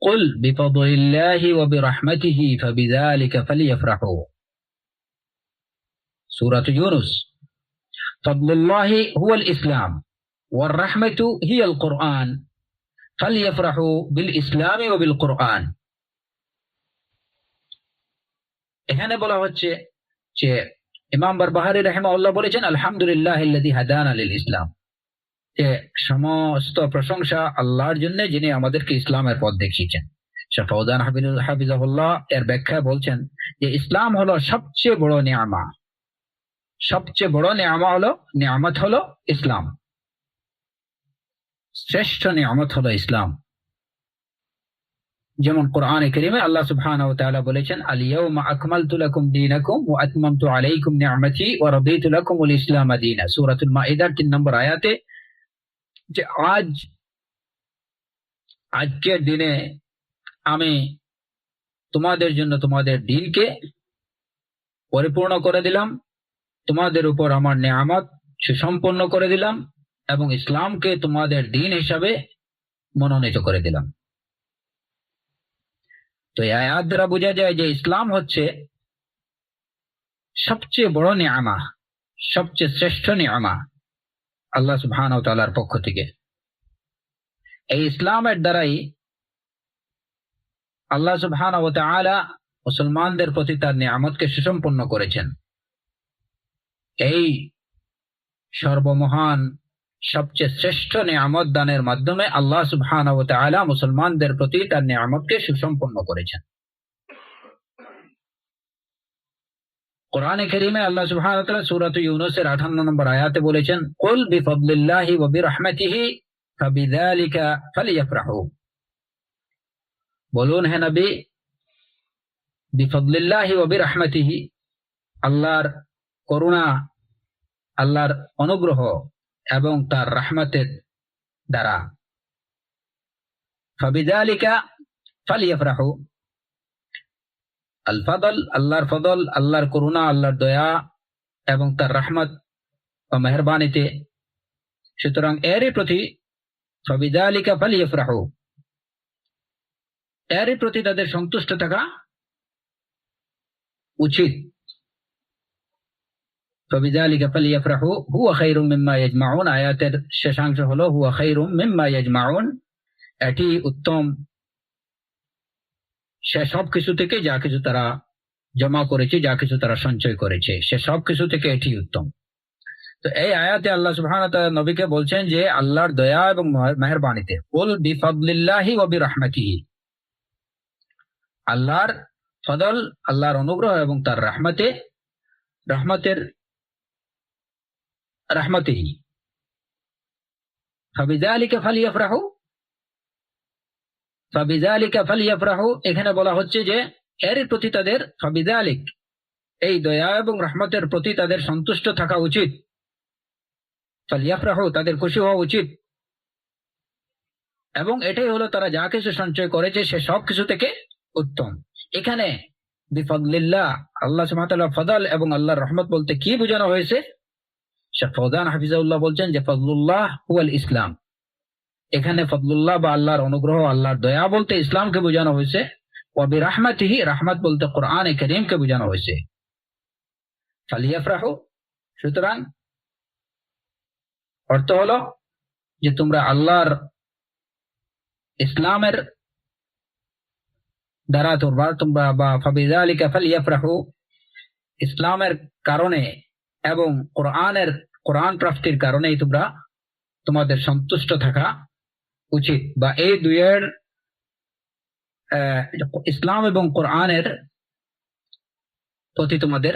قل بفضل الله وبرحمته فبذلك فليفرحوا. سورة يونس. فضل الله هو الإسلام والرحمة هي القرآن فليفرحوا بالإسلام وبالقرآن. এখানে বলা হচ্ছে যে ইমাম বারবাহারী রাহিমাহুল্লাহ বলেছেন আলহামদুলিল্লাহিল্লাযী হাদানা লিল ইসলাম, যে সমস্ত প্রশংসা আল্লাহর জন্য, যিনি আমাদেরকে ইসলামের পথ দেখিয়েছেন। শাহ ফাওজান হাফিজাহুল্লাহ এর ব্যাখ্যা বলছেন যে ইসলাম হলো সবচেয়ে বড় নিয়ামা, সবচেয়ে বড় নিয়ামত হলো ইসলাম, শ্রেষ্ঠ নিয়ামত হলো ইসলাম। যেমন কোরআনে কারীমে আল্লাহ সুবহানাহু ওয়া তাআলা বলেছেন আল ইয়াউমা আকমালতু লাকুম দীনাকুম ওয়া আতমামতু আলাইকুম নি'মাতি ওয়া রাদিতু লাকুমুল ইসলাম দীনা। সূরাতুল মাইদার 3 নম্বর আয়াতে, যে আজকের দিনে আমি তোমাদের জন্য তোমাদের দ্বীনকে পরিপূর্ণ করে দিলাম, তোমাদের উপর আমার নিয়ামত সুসম্পন্ন করে দিলাম এবং ইসলামকে তোমাদের দ্বীন হিসাবে মনোনীত করে দিলাম। তো এই আয়াত দ্বারা বোঝা যায় যে ইসলাম হচ্ছে সবচেয়ে বড় নিয়ামা, সবচেয়ে শ্রেষ্ঠ নিয়ামা আল্লাহ সুবহানাহু ওয়া তাআলার পক্ষ থেকে। এই ইসলামের দ্বারাই আল্লাহ সুবহানাহু ওয়া তাআলা মুসলমানদের প্রতি তার নিয়ামতকে সুসম্পন্ন করেছেন। এই সর্বমহান সবচেয়ে শ্রেষ্ঠ নিয়ামত দানের মাধ্যমে আল্লাহ সুবহানাহু ওয়া তাআলা মুসলমানদের প্রতি তার নিয়ামতকে সুসম্পন্ন করেছেন। কোরআনে কারীমে আল্লাহ সুবহানাহু ওয়া তাআলা সূরা ইউনূসের 58 নম্বর আয়াতে বলেছেন কুল বিফাদলিল্লাহি ওয়া বিরহমাতিহি ফাবিযালিকা ফালিয়াফরাহু। বলুন হে নবী, বিফাদলিল্লাহি ওয়া বিরহমাতিহি, আল্লাহর করুণা, আল্লাহর অনুগ্রহ এবং তার রহমতের দ্বারা, ফাবিযালিকা ফালিয়াফরাহু। আল ফাদল, আল্লাহর ফদল, আল্লাহর করুণা, আল্লাহর দয়া এবং তার রহমত ও মেহেরবানিতে, সুতরাং এরই প্রতি ফাবিযালিকা ফালিয়াফরাহু, এরই প্রতি তাদের সন্তুষ্ট থাকা উচিত। ফাবিযালিকা ফালিয়াফরাহু হুয়া খায়রুম মিম্মা ইয়াজমাউন। আয়াতের শেষাংশ হলো হুয়া খায়রুম মিম্মা ইয়াজমাউন, এটি উত্তম সে সব কিছু থেকে যা কিছু তারা জমা করেছে, যা কিছু তারা সঞ্চয় করেছে, সে সব কিছু থেকে এটি উত্তম। তো এই আয়াতে আল্লাহ সুবহানাহু ওয়া তাআলা নবীকে বলছেন যে আল্লাহর দয়া এবং মেহেরবানিতে, কুল বিফাদলিল্লাহি ওয়া বিরহমাতিহি, আল্লাহর ফদল, আল্লাহর অনুগ্রহ এবং তার রহমতেই ফাবিযালিকা ফালিয়াফরাহু, ফাবিযালিকা ফালিয়াফরাহু, এখানে বলা হচ্ছে যে এর প্রতি তাদের, ফাবিযালিক এই দয়া এবং রহমতের প্রতি তাদের সন্তুষ্ট থাকা উচিত, ফালিয়াফরাহু তাদের খুশি হওয়া উচিত, এবং এটাই হলো তারা যা কিছু সঞ্চয় করেছে সে সব কিছু থেকে উত্তম। এখানে বিফাদলিল্লাহ, আল্লাহ সুবহানাহু ওয়া তাআলা ফজল এবং আল্লাহর রহমত বলতে কি বোঝানো হয়েছে? শেখ ফৌজান হাফিজাহুল্লাহ বলছেন যে ফজলুল্লাহ হুয়াল ইসলাম। এখানে ফজলুল্লাহ বা আল্লাহর অনুগ্রহ, আল্লাহর দয়া বলতে ইসলামকে বোঝানো হয়েছে। ওয়া বিরাহমাতিহি, রহমত বলতে কোরআনে কারীমকে বোঝানো হয়েছে। ফালিয়াফরাহু, সুতরাং অর্থ হলো যে তোমরা আল্লাহর ইসলামের দ্বারা তোমরা বা ফাবিযালিকা ফালিয়াফরাহু, ইসলামের কারণে এবং কোরআন প্রাপ্তির কারণেই তোমরা তোমাদের সন্তুষ্ট থাকা উচিত, বা এই দুইয়ের ইসলাম এবং কোরআনের প্রতি তোমাদের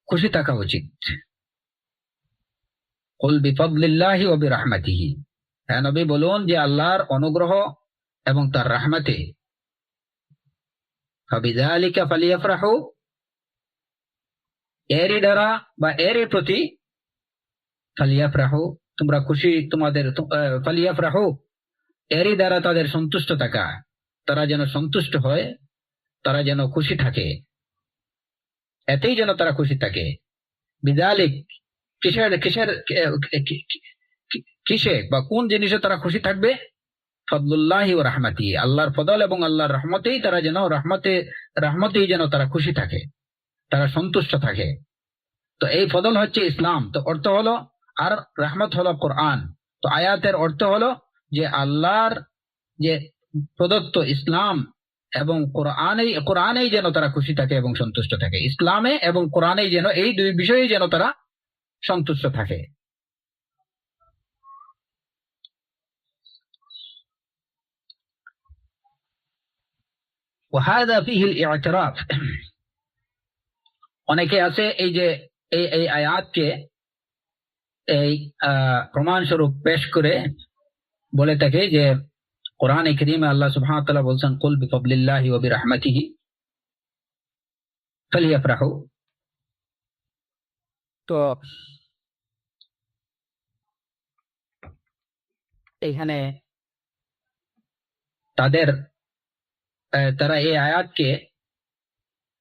খুশি থাকা উচিত। কুল বিফাদলিল্লাহি ওয়া বিরাহমাতিহি, হ্যাঁ নবী বলুন যে আল্লাহর অনুগ্রহ এবং তার রহমতে, ফাবিযালিকা ফালিয়াফরাহু এরই দ্বারা বা এরই প্রতি, ফালিয়াফরাহু তোমরা খুশি, তোমাদের ফালিয়াফরাহু এরই দ্বারা তাদের সন্তুষ্ট থাকা, তারা যেন সন্তুষ্ট হয়, তারা যেন খুশি থাকে, এতেই যেন তারা খুশি থাকে। বিযালিক কিসে বা কোন জিনিসে তারা খুশি থাকবে? ফদলুল্লাহি ওয়া রাহমাতিহি, আল্লাহর ফদল এবং আল্লাহর রহমতেই তারা যেন রহমতেই যেন তারা খুশি থাকে, তারা সন্তুষ্ট থাকে। তো এই ফদল হচ্ছে ইসলাম, তো অর্থ হলো, আর রহমত হলো কোরআন। তো আয়াতের অর্থ হলো যে আল্লাহর যে প্রদত্ত ইসলাম এবং কোরআনেই যেন তারা খুশি থাকে এবং সন্তুষ্ট থাকে, ইসলামে এবং কোরআনেই যেন, এই দুই বিষয়ে যেন তারা সন্তুষ্ট থাকে। وهذا فيه الاعتراف, অনেকে আছে এই যে এই আয়াতকে এই প্রমাণ স্বরূপ পেশ করে বলে থাকে যে কোরআনে কারীমে আল্লাহ সুবহানাহু ওয়া তাআলা বলছেন কুল বিফাদলিল্লাহি ওয়া বিরাহমাতিহি ফালিয়াফরাহু। তো এখানে তারা এই আয়াতকে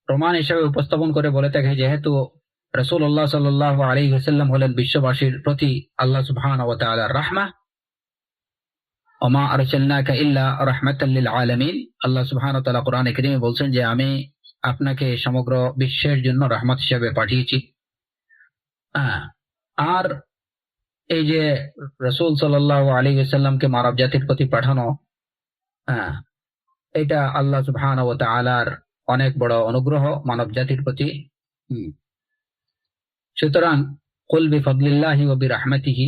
প্রমাণ হিসেবে উপস্থাপন করে বলে থাকে যেহেতু রাসূলুল্লাহ সাল্লাল্লাহু আলাইহি ওয়াসাল্লাম হলেন বিশ্ববাসীর প্রতি আল্লাহ সুবহানাহু ওয়া তাআলার রাহমাহ, ওমা আরসালনাকা ইল্লা রাহমাতাল লিল আলামিন। আল্লাহ সুবহানাহু ওয়া তাআলা কোরআনে কারীমে বলছেন যে আমি আপনাকে সমগ্র বিশ্বের জন্য রহমত হিসেবে পাঠিয়েছি। আর এই যে রাসূল সাল্লাল্লাহু আলাইহি ওয়াসাল্লামকে মানব জাতির প্রতি পাঠানো, এটা আল্লাহ সুবহানাহু ওয়া তাআলার অনেক বড় অনুগ্রহ মানব জাতির প্রতি। সুতরাং কুল বিফাদলিল্লাহি ওয়া বিরাহমাতিহি,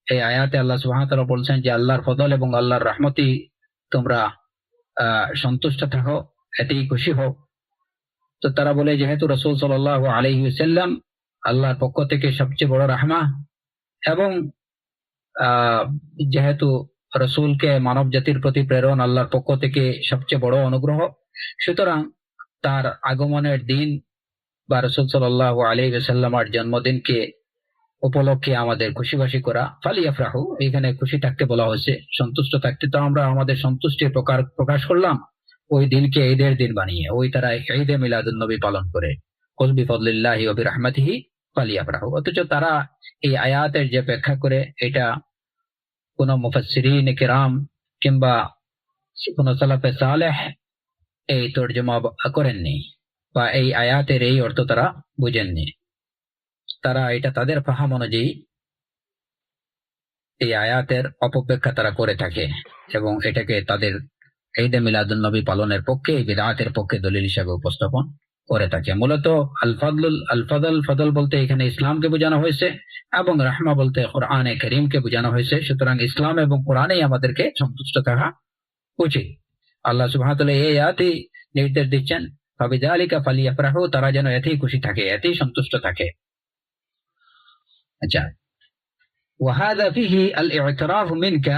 এই আয়াতে আল্লাহ সুবহানাহু ওয়া তাআলা বলছেন যে আল্লাহর ফজল এবং আল্লাহর রহমতেই তোমরা সন্তুষ্ট থাকো, এতেই খুশি হও। তো তারা বলে যেহেতু রাসূল সাল্লাল্লাহু আলাইহি ওয়াসাল্লাম আল্লাহর পক্ষ থেকে সবচেয়ে বড় রাহমা, এবং যেহেতু রাসূলকে মানব জাতির প্রতি প্রেরণ আল্লাহর পক্ষ থেকে সবচেয়ে বড় অনুগ্রহ, সুতরাং তার আগমনের দিন বা রাসূল সাল্লাল্লাহু আলাইহি ওয়াসাল্লামের জন্মদিনকে উপলক্ষে আমাদের খুশিবাসি করা। ফালিয়াফরাহু, এখানে খুশি থাকতে বলা হয়েছে, সন্তুষ্ট থাকতে। তো আমরা আমাদের সন্তুষ্টির প্রকাশ করলাম ওই দিনকে ঈদের দিন বানিয়ে, ওই তারা ঈদে মিলাদুন নবী পালন করে। কুল বিফাদলিল্লাহি ওয়া বিরাহমাতিহি ফালিয়াফরাহু। অথচ তারা এই আয়াতের যে ব্যাখ্যা করে, এটা কোন মুফাসসিরিন কিরাম কিংবা কোন সালাফে সালেহ এই তরজমা করেননি, বা এই আয়াতের এই অর্থ তারা বুঝেননি। তারা এটা তাদের ফাহাম অনুযায়ী এই আয়াতের অপব্যাখ্যা তারা করে থাকে, এবং এটাকে তাদের ঈদে মিলাদুন নবী পালনের পক্ষে, এই বিদআতের পক্ষে দলিল হিসেবে উপস্থাপন করে থাকে। মূলত ফদল বলতে এখানে ইসলামকে বোঝানো হয়েছে, এবং রাহমা বলতে কোরআনে কারীমকে বোঝানো হয়েছে। সুতরাং ইসলাম এবং কোরআনেই আমাদেরকে সন্তুষ্ট থাকা উচিত। আল্লাহ সুবহানাহু ওয়া তাআলা এই আয়াতে নির্দেশ দিচ্ছেন ফাবিযালিকা ফালিয়াফরাহু, তারা যেন এতেই খুশি থাকে, এতেই সন্তুষ্ট থাকে। আচ্ছা, وهذا فيه الاعتراف منك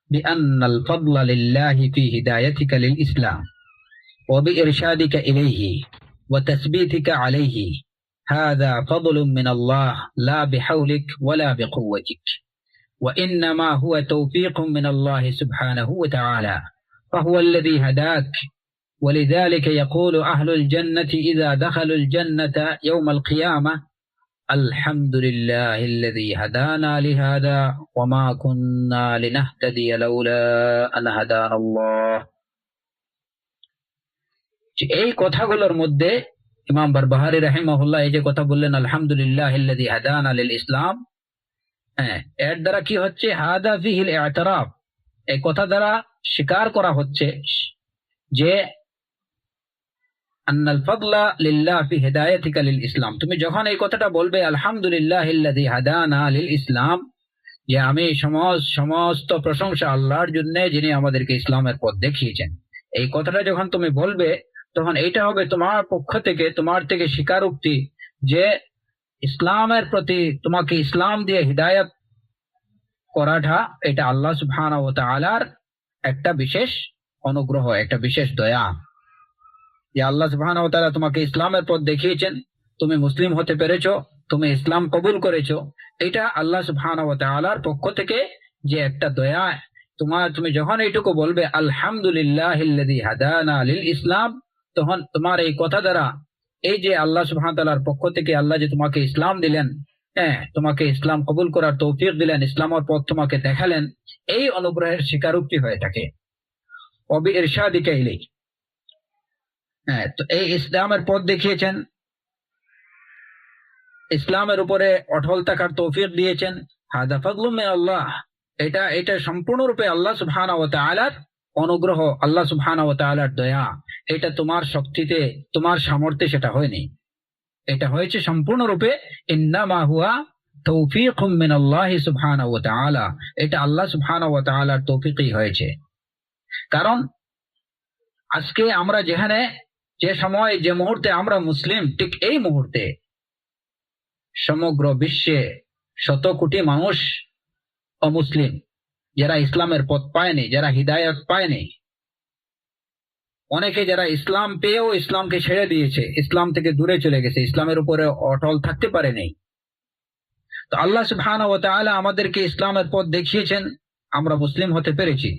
بأن الفضل لله في هدايتك للإسلام وبإرشادك إليه وتثبيتك عليه. هذا فضل من الله لا بحولك ولا بقوتك، وإنما هو توفيق من الله سبحانه وتعالى، فهو الذي هداك. ولذلك يقول أهل الجنة إذا دخلوا الجنة يوم القيامة: الحمد لله الذي هدانا لهذا وما كنا لنهتدي لولا أن هدانا الله। এই কথাগুলোর মধ্যে ইমাম বারবাহারি রাহিমাহুল্লাহ এই যে কথা বললেন আলহামদুলিল্লাহিল্লাযী হাদানা লিল ইসলাম, এর দ্বারা কি হচ্ছে? হাদা ফিহিল ই'তিরাফ, এই কথা দ্বারা স্বীকার করা হচ্ছে যে আন্নাল ফাদলা লিল্লাহ ফি হিদায়াতিকা লিল ইসলাম। তুমি যখন এই কথাটা বলবে আলহামদুলিল্লাহিল্লাযী হাদানা লিল ইসলাম, যে আমি সমস্ত প্রশংসা আল্লাহর জন্য যিনি আমাদেরকে ইসলামের পথ দেখিয়েছেন, এই কথাটা যখন তুমি বলবে তখন এইটা হবে তোমার পক্ষ থেকে, তোমার থেকে স্বীকারোক্তি যে ইসলামের প্রতি তোমাকে ইসলাম দিয়ে হিদায়াত করাটা এটা আল্লাহ সুবহানাহু ওয়া তাআলার একটা বিশেষ অনুগ্রহ, একটা বিশেষ দয়া। যে আল্লাহ সুবহানাহু ওয়া তাআলা তোমাকে ইসলামের পথ দেখিয়েছেন, তুমি মুসলিম হতে পেরেছো, তুমি ইসলাম কবুল করেছো, এটা আল্লাহ সুবহানাহু ওয়া তাআলার পক্ষ থেকে যে একটা দয়া। তুমি যখন এইটুকু বলবে আলহামদুলিল্লাহিল্লাযী হাদানা লিল ইসলাম, তখন তোমার এই কথা দ্বারা এই যে আল্লাহ সুবহানাহু ওয়া তাআলার পক্ষ থেকে আল্লাহ যে তোমাকে ইসলাম দিলেন, তোমাকে ইসলাম কবুল করার তৌফিক দিলেন, ইসলামের পথ তোমাকে দেখালেন, এই অনুগ্রহের স্বীকারোক্তি হয়ে থাকে। ওবি ইরশাদিকা ইলাইহি, তো এই ইসলামের পথ দেখিয়েছেন, ইসলামের উপরে অটল থাকার তৌফিক দিয়েছেন। হাদা ফাদলুম মিন আল্লাহ, এটা সম্পূর্ণরূপে আল্লাহ সুবহানাহু ওয়া তাআলার অনুগ্রহ, আল্লাহ সুবহানাহু ওয়া তাআলার দয়া। এটা তোমার শক্তিতে, তোমার সামর্থ্যে সেটা হয়নি, এটা হয়েছে সম্পূর্ণরূপে ইন্নামা হুয়া তৌফিকুম মিনাল্লাহি সুবহানাহু ওয়া তাআলা, এটা আল্লাহ সুবহানাহু ওয়া তাআলার তৌফিকই হয়েছে। কারণ আজকে আমরা যেখানে, যে সময়, যে মুহূর্তে আমরা মুসলিম, ঠিক এই মুহূর্তে সমগ্র বিশ্বে শত কোটি মানুষ অমুসলিম, যারা ইসলামের পথ পায়নি, যারা হিদায়াত পায়নি। অনেকে যারা ইসলাম পেয়েও ইসলামকে ছেড়ে দিয়েছে, ইসলাম থেকে দূরে চলে গেছে, ইসলামের উপরে অটল থাকতে পারেনি। তো আল্লাহ সুবহানাহু ওয়া তাআলা আমাদেরকে ইসলামের পথ দেখিয়েছেন, আমরা মুসলিম হতে পেরেছি।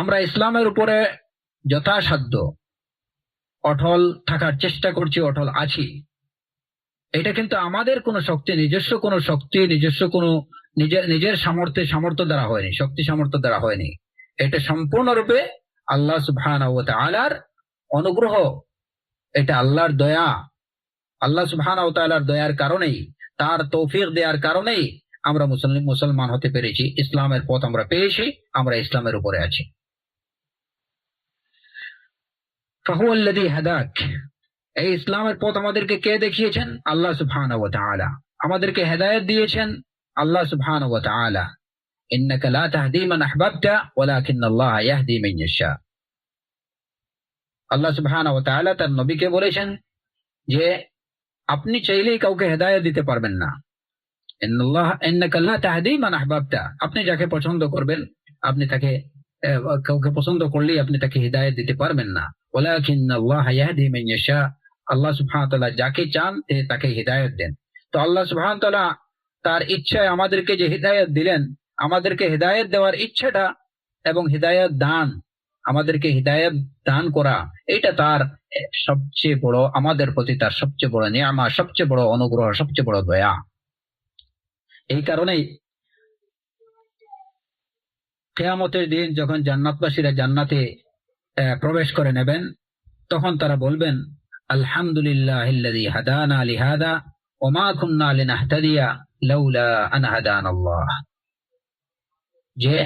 আমরা ইসলামের উপরে যথাসাধ্য অটল থাকার চেষ্টা করছি, অটল আছি। এটা কিন্তু আমাদের কোনো শক্তি, নিজস্ব কোনো শক্তি, নিজস্ব কোনো নিজের সামর্থ্য দ্বারা হয়নি, শক্তি সামর্থ্য দ্বারা হয়নি। এটা সম্পূর্ণরূপে আল্লাহ সুবহানাহু ওয়া তাআলার অনুগ্রহ, এটা আল্লাহর দয়া। আল্লাহ সুবহানাহু ওয়া তাআলার দয়ার কারণেই, তার তৌফিক দেওয়ার কারণেই আমরা মুসলমান হতে পেরেছি, ইসলামের পথ আমরা পেয়েছি, আমরা ইসলামের উপরে আছি। ফাহুয়াল্লাযী হাদাক, এই ইসলামের পথ আমাদেরকে কে দেখিয়েছেন? আল্লাহ সুবহানাহু ওয়া তাআলা। আমাদেরকে হেদায়েত দিয়েছেন আল্লাহ সুবহানাহু ওয়া তাআলা। ইন্নাকা লা তাহদি মান আহবাবতা ওয়ালাকিন্নাল্লাহা ইয়াহদি মান ইয়াশা। আল্লাহ সুবহানাহু ওয়া তাআলা তার নবীকে বলেছেন যে আপনি চাইলেই কাউকে হেদায়েত দিতে পারবেন না। ইন্নাকা লা তাহদি মান আহবাবতা, আপনি যাকে পছন্দ করবেন, আপনি তাকে, কাউকে পছন্দ করলেই আপনি তাকে হিদায়াত দিতে পারবেন না। ওয়ালাকিন্নাল্লাহা ইয়াহদি মান ইয়াশা, আল্লাহ সুবহানাহু ওয়া তাআলা যাকে চান তাকে হিদায়াত দেন। তো আল্লাহ সুবহানাহু ওয়া তাআলা তার ইচ্ছায় আমাদেরকে যে হিদায়াত দিলেন, আমাদেরকে হিদায়াত দেওয়ার ইচ্ছাটা এবং হিদায়াত দান, আমাদেরকে হিদায়াত দান করা, এটা তার সবচেয়ে বড়, আমাদের প্রতি তার সবচেয়ে বড় নিয়ামত, সবচেয়ে বড় অনুগ্রহ, সবচেয়ে বড় দয়া। এই কারণেই কিয়ামতের দিন যখন জান্নাতবাসীরা জান্নাতে প্রবেশ করে নেবেন, তখন তারা বলবেন আলহামদুলিল্লাহিল্লাযী হাদানা লিহাদা ওয়া মা কুন্না লিনাহতাদিয়া লাউলা আন হাদানাল্লাহ, যে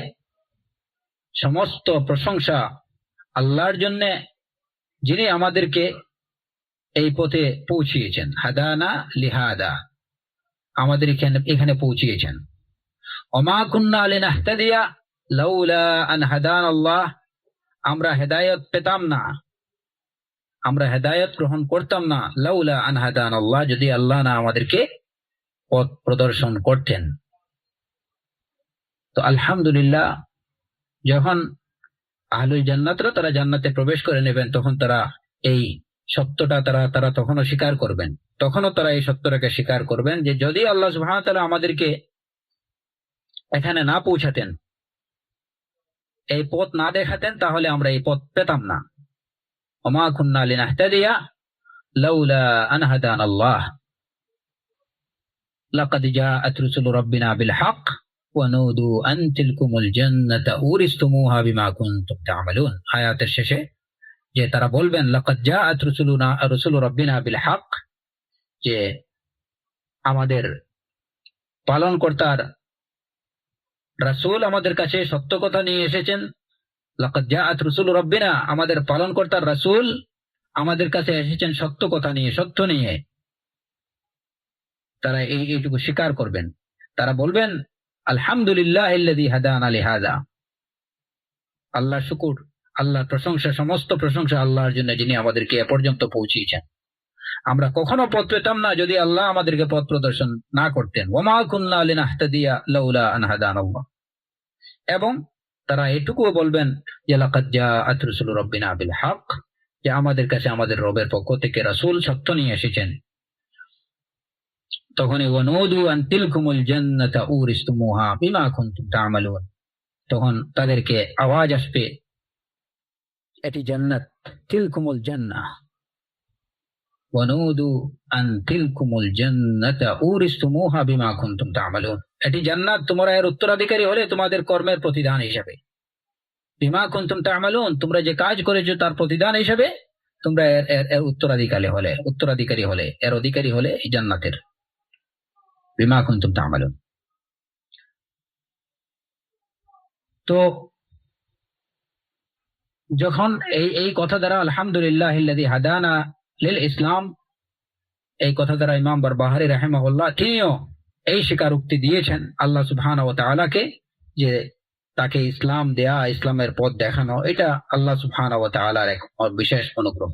সমস্ত প্রশংসা আল্লাহর জন্য যিনি আমাদেরকে এই পথে পৌঁছিয়েছেন। হাদানা লিহাদা, আমাদের এখানে পৌঁছিয়েছেন। ওয়া মা কুন্না লিনাহতাদিয়া লাউলা আন হাদানাল্লাহ, আমরা হেদায়েত পেতাম না, আমরা হেদায়েত গ্রহণ করতাম না, লাউলা আন হাদানাল্লাহ, যদি আল্লাহ না আমাদেরকে পথ প্রদর্শন করতেন। তো আলহামদুলিল্লাহ, যখন আহলুল জান্নাতরা তারা জান্নাতে প্রবেশ করে নেবেন, তখন তারা এই সত্যটা তারা তারা তখনও স্বীকার করবেন। তখনও তারা এই সত্যটাকে স্বীকার করবেন যে যদি আল্লাহ সুবহানাহু ওয়া তাআলা আমাদেরকে এখানে না পৌঁছাতেন, এই পথ না দেখাতেন, তাহলে আমরা এই পথ পেতাম না। ওমা কুন্না লিনাহতাদিয়া লাউলা আন হাদানাল্লাহ লাকাদ জাআত রুসুলু রাব্বিনা বিল হক ওয়া নুদু আন তিলকুমুল জান্নাতু উরিসতুমুহা বিমা কুনতুম তা'মালুন। আয়াতের শেষে যে তারা বলবেন লাকাদ জাআত রুসুলু রাব্বিনা বিল হক, যে আমাদের পালনকর্তার রাসূল আমাদের কাছে সত্য কথা নিয়ে এসেছেন। লাকাদ জাআত রুসুলু রাব্বিনা, আমাদের পালনকর্তার রাসূল আমাদের কাছে এসেছেন সত্য কথা নিয়ে, সত্য নিয়ে। তারা এইটুকু স্বীকার করবেন। তারা বলবেন আলহামদুলিল্লাহিল্লাযী হাদানা লিহাযা, আল্লাহ শুকর, আল্লাহর প্রশংসা, সমস্ত প্রশংসা আল্লাহর জন্য যিনি আমাদেরকে এ পর্যন্ত পৌঁছিয়েছেন। আমরা কখনো পথ পেতাম না যদি আল্লাহ আমাদেরকে পথ প্রদর্শন না করতেন। ওমা কুন্না লিনাহতাদিয়া লাউলা আন হাদানাল্লাহ। এবং তারা এটুকুও বলবেন যে লাকাদ জাআত রুসুলু রাব্বিনা বিল হক, যে আমাদের কাছে আমাদের রবের পক্ষ থেকে রাসূল সত্য নিয়ে এসেছেন। তখনই ওয়ানুদু আন তিলকুমুল জান্নাতু উরিসতুমুহা বিমা কুনতুম তা'মালুন, তখন তাদেরকে আওয়াজ আসবে, এটি জান্নাত, তিলকুমুল জান্নাহ, ওয়ানুদু আন তিলকুমুল জান্নাতু উরিসতুমুহা বিমা কুনতুম তা'মালুন, এটি জান্নাত, তোমরা এর উত্তরাধিকারী হলে তোমাদের কর্মের প্রতিদান হিসাবে। বিমা কুনতুম তা'মালুন, তোমরা যে কাজ করেছো তার প্রতিদান হিসাবে তোমরা এর উত্তরাধিকারী হলে, এর অধিকারী হলে এই জান্নাতের। বিমা কুনতুম তা'মালুন। তো যখন এই কথা দ্বারা আলহামদুলিল্লাহিল্লাযী হাদানা লিল ইসলাম, এই কথা দ্বারা ইমাম বারবাহারী রাহিমাহুল্লাহ তিনিও এই স্বীকারোক্তি দিয়েছেন আল্লাহ সুবহানাহু ওয়া তাআলাকে, যে তাকে ইসলাম দেয়া, ইসলামের পথ দেখানো, এটা আল্লাহ সুবহানাহু ওয়া তাআলার এক বিশেষ অনুগ্রহ।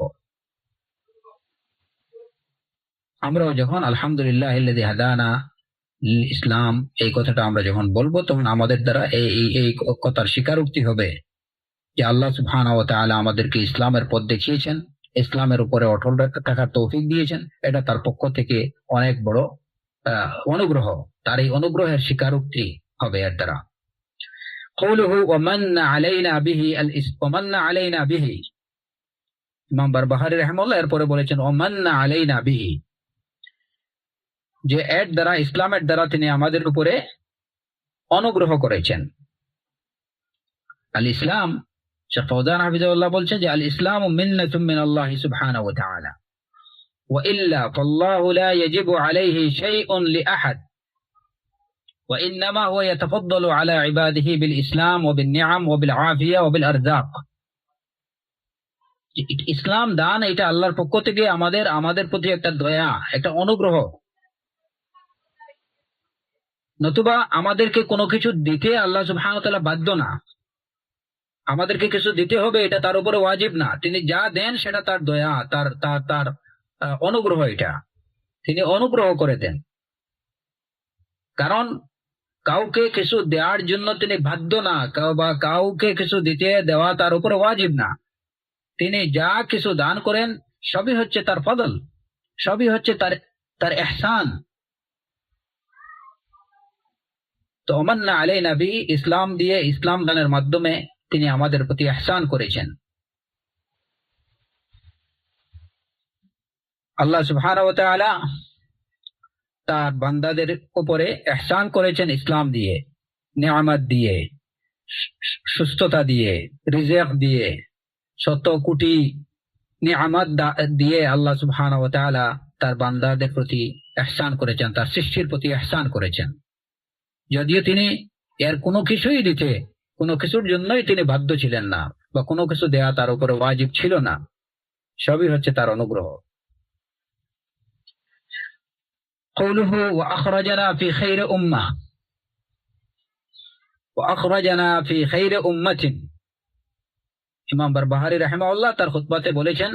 আমরাও যখন আলহামদুলিল্লাহিল্লাযী হাদানা লিল ইসলাম এই কথাটা আমরা যখন বলবো, তখন আমাদের দ্বারা এই কথার স্বীকারোক্তি হবে যে আল্লাহ সুবহানাহু ওয়া তাআলা আমাদেরকে ইসলামের পথ দেখিয়েছেন, ইসলামের উপরে অটল থাকার তৌফিক দিয়েছেন। এটা তার পক্ষ থেকে অনেক বড় অনুগ্রহ। তার এই অনুগ্রহের স্বীকারোক্তি হবে এর দ্বারা। কওলুহু ওয়া মান্না আলাইনা বিহি ওয়া মান্না আলাইনা বিহি, ইমাম বারবাহারী রাহিমাহুল্লাহ এরপরে বলেছেন ওয়া মান্না আলাইনা বিহি, যে এর দ্বারা, ইসলামের দ্বারা তিনি আমাদের উপরে অনুগ্রহ করেছেন। আল ইসলাম, শাইখ ফাওজান হাফিজাহুল্লাহ বলছেন যে আল ইসলামু মিন্নাতুম মিনাল্লাহি সুবহানাহু ওয়া তাআলা ওয়া ইল্লা ফাল্লাহু লা ইয়াজিবু আলাইহি শাইউন লিআহাদ ওয়া ইন্নামা হুয়া ইয়াতাফাদ্দালু আলা ইবাদিহি বিল ইসলাম ওয়া বিন নিআম ওয়া বিল আফিয়া ওয়া বিল আরযাক। ইসলাম দান এটা আল্লাহর পক্ষ থেকে আমাদের প্রতি একটা দয়া, একটা অনুগ্রহ। নতুবা আমাদেরকে কোনো কিছু দিতে আল্লাহ সুবহানাহু ওয়া তাআলা বাধ্য না। আমাদেরকে কিছু দিতে হবে, এটা তার উপরে ওয়াজিব না। তিনি যা দেন সেটা তার দয়া, তার অনুগ্রহ, এটা তিনি অনুগ্রহ করে দেন। কারণ কাউকে কিছু দেওয়ার জন্য তিনি বাধ্য না, বা কাউকে কিছু দিতে দেওয়া তার উপরে ওয়াজিব না। তিনি যা কিছু দান করেন সবই হচ্ছে তার ফজল, সবই হচ্ছে তার ইহসান। তো মান্না আলাইনা বিহি, ইসলাম দিয়ে, ইসলাম দানের মাধ্যমে তিনি আমাদের প্রতি ইহসান করেছেন। আল্লাহ সুবহানাহু ওয়া তাআলা তার বান্দাদের উপরে ইহসান করেছেন ইসলাম দিয়ে, নিয়ামত দিয়ে, সুস্থতা দিয়ে, রিজিক দিয়ে, শত কোটি নিয়ামত দিয়ে আল্লাহ সুবহানাহু ওয়া তাআলা তার বান্দাদের প্রতি ইহসান করেছেন, তার সৃষ্টির প্রতি ইহসান করেছেন। যদিও তিনি এর কোনো কিছুর জন্যই তিনি বাধ্য ছিলেন না, বা কোনো কিছু দেয়া তার উপরে ওয়াজিব ছিল না, সবই হচ্ছে তার অনুগ্রহ। কওলুহু ওয়া আখরাজানা ফি খায়রি উম্মাহ ওয়া আখরাজানা ফি খায়রি উম্মাতিন, ইমাম বারবাহারী রাহিমাহুল্লাহ তার খুতবাতে বলেছেন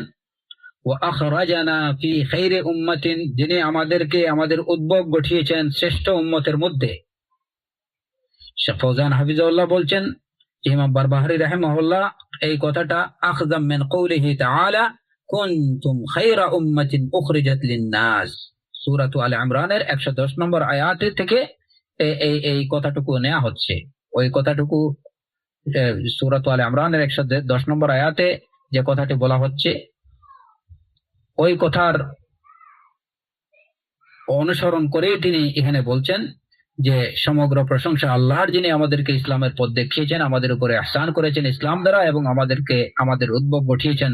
ওয়া আখরাজানা ফি খায়রি উম্মাতিন, যিনি আমাদেরকে, আমাদের উদ্ভব ঘটিয়েছেন শ্রেষ্ঠ উম্মতের মধ্যে। শেখ ফৌজান হাফিজাহুল্লাহ বলছেন, ইমাম বারবাহারি রাহিমাহুল্লাহ এই কথাটা আখযাম মিন কওলিহি তাআলা কুনতুম খায়রা উম্মাতিন উখরিজাত লিন-নাস, সূরা আলে ইমরানের 110 নম্বর আয়াত থেকে এই কথাটুকু নেওয়া হচ্ছে। ওই কথাটুকু সূরা আলে ইমরানের 110 নম্বর আয়াতে যে কথাটি বলা হচ্ছে, ওই কথার অনুসরণ করে তিনি এখানে বলছেন যে সমগ্র প্রশংসা আল্লাহর, যিনি আমাদেরকে ইসলামের পথ দেখিয়েছেন, আমাদের উপরে ইহসান করেছেন ইসলাম দ্বারা, এবং আমাদের উদ্ভব ঘটিয়েছেন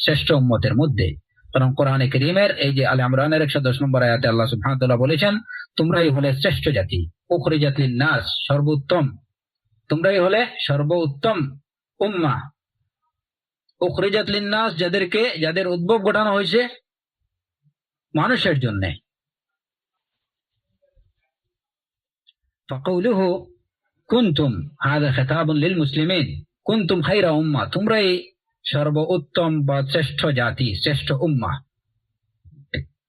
শ্রেষ্ঠ উম্মতের মধ্যে। কারণ কোরআনে কারীমের এই যে আলে ইমরানের 110 নম্বর আয়াতে আল্লাহ সুবহানাহু ওয়া তাআলা বলেছেন, তোমরাই হলে শ্রেষ্ঠ জাতি, উখরিজাত লিন-নাস, সর্বোত্তম, তোমরাই হলে সর্বোত্তম উম্মাহ। উখরিজাত লিন-নাস, যাদের উদ্ভব ঘটানো হয়েছে মানুষের জন্য। فقوله كنتم هذا خطاب للمسلمين كنتم خير উম্মাহ, তোমরাই সর্বোত্তম বা শ্রেষ্ঠ জাতি, শ্রেষ্ঠ উম্মাহ।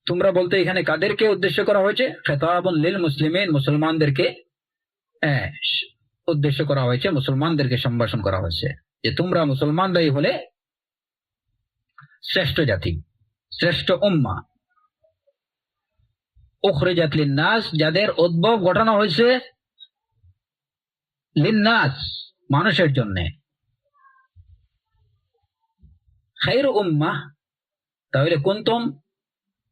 তোমরা বলতে এখানে কাদেরকে উদ্দেশ্য করা হয়েছে? খেতাবুন লিল মুসলিমিন, মুসলমানদেরকে উদ্দেশ্য করা হয়েছে, মুসলমানদেরকে সম্ভাষণ করা হয়েছে যে তোমরা মুসলমানরাই হলে শ্রেষ্ঠ জাতি, শ্রেষ্ঠ উম্মাহ। উখরিজাত লিন-নাস, যাদের উদ্ভব ঘটানো হয়েছে লিন-নাস, মানুষের জন্য। খায়রু উম্মাহ, তাহলে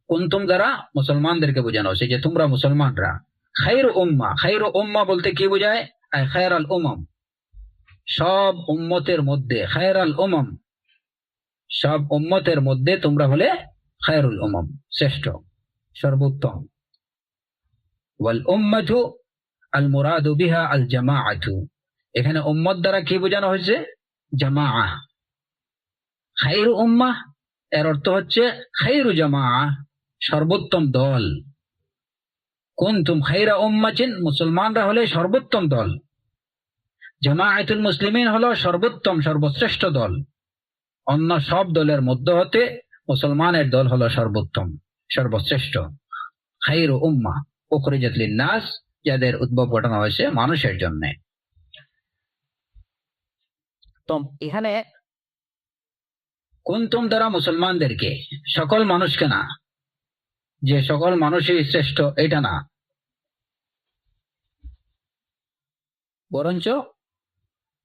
কুনতুম দ্বারা মুসলমানদেরকে বোঝানো হয়েছে যে তোমরা মুসলমানরা। খায়রু উম্মাহ বলতে কি বোঝায়? খায়রাল উমাম, সব উম্মতের মধ্যে, খায়রাল উমাম, সব উম্মতের মধ্যে তোমরা হলে খায়রুল উমাম, শ্রেষ্ঠ, সর্বোত্তম। ওয়াল উম্মাতু আল মুরাদু বিহা আল জামাআতু, এখানে উম্মত দ্বারা কি বোঝানো হয়েছে? জামাআহ। খায়রু উম্মাহ এর অর্থ হচ্ছে খায়রু জামাআহ, সর্বোত্তম দল। কুনতুম খায়রা উম্মাতিন, মুসলমানরা হলে সর্বোত্তম দল। জামাআতুল মুসলিমিন হলো সর্বোত্তম, সর্বশ্রেষ্ঠ দল। অন্য সব দলের মধ্য হতে মুসলমানের দল হলো সর্বোত্তম, সর্বশ্রেষ্ঠ। খায়রু উম্মাহ উখরিজাত লিন-নাস, যাদের উদ্ভব ঘটানো হয়েছে মানুষের জন্য। তো এখানে কুনতুম দ্বারা মুসলমানদেরকে, সকল মানুষকে না, যে সকল মানুষই শ্রেষ্ঠ এটা না, বরঞ্চ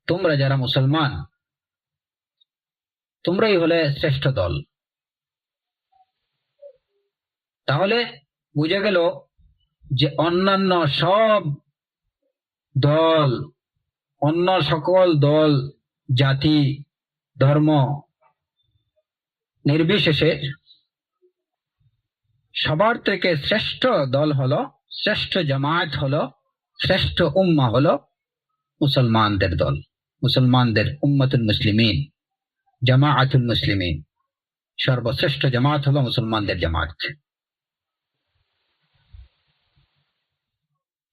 তোমরা যারা মুসলমান তোমরাই হলে শ্রেষ্ঠ দল। তাহলে বুঝা গেল যে অন্যান্য সব দল, অন্য সকল দল, জাতি, ধর্ম নির্বিশেষে সবার থেকে শ্রেষ্ঠ দল হলো, শ্রেষ্ঠ জামায়াত হলো, শ্রেষ্ঠ উম্মাহ হলো মুসলমানদের দল, মুসলমানদের উম্মাতুল মুসলিমিন, জামাআতুল মুসলিমিন। সর্বশ্রেষ্ঠ জামাত হলো মুসলমানদের জামাত।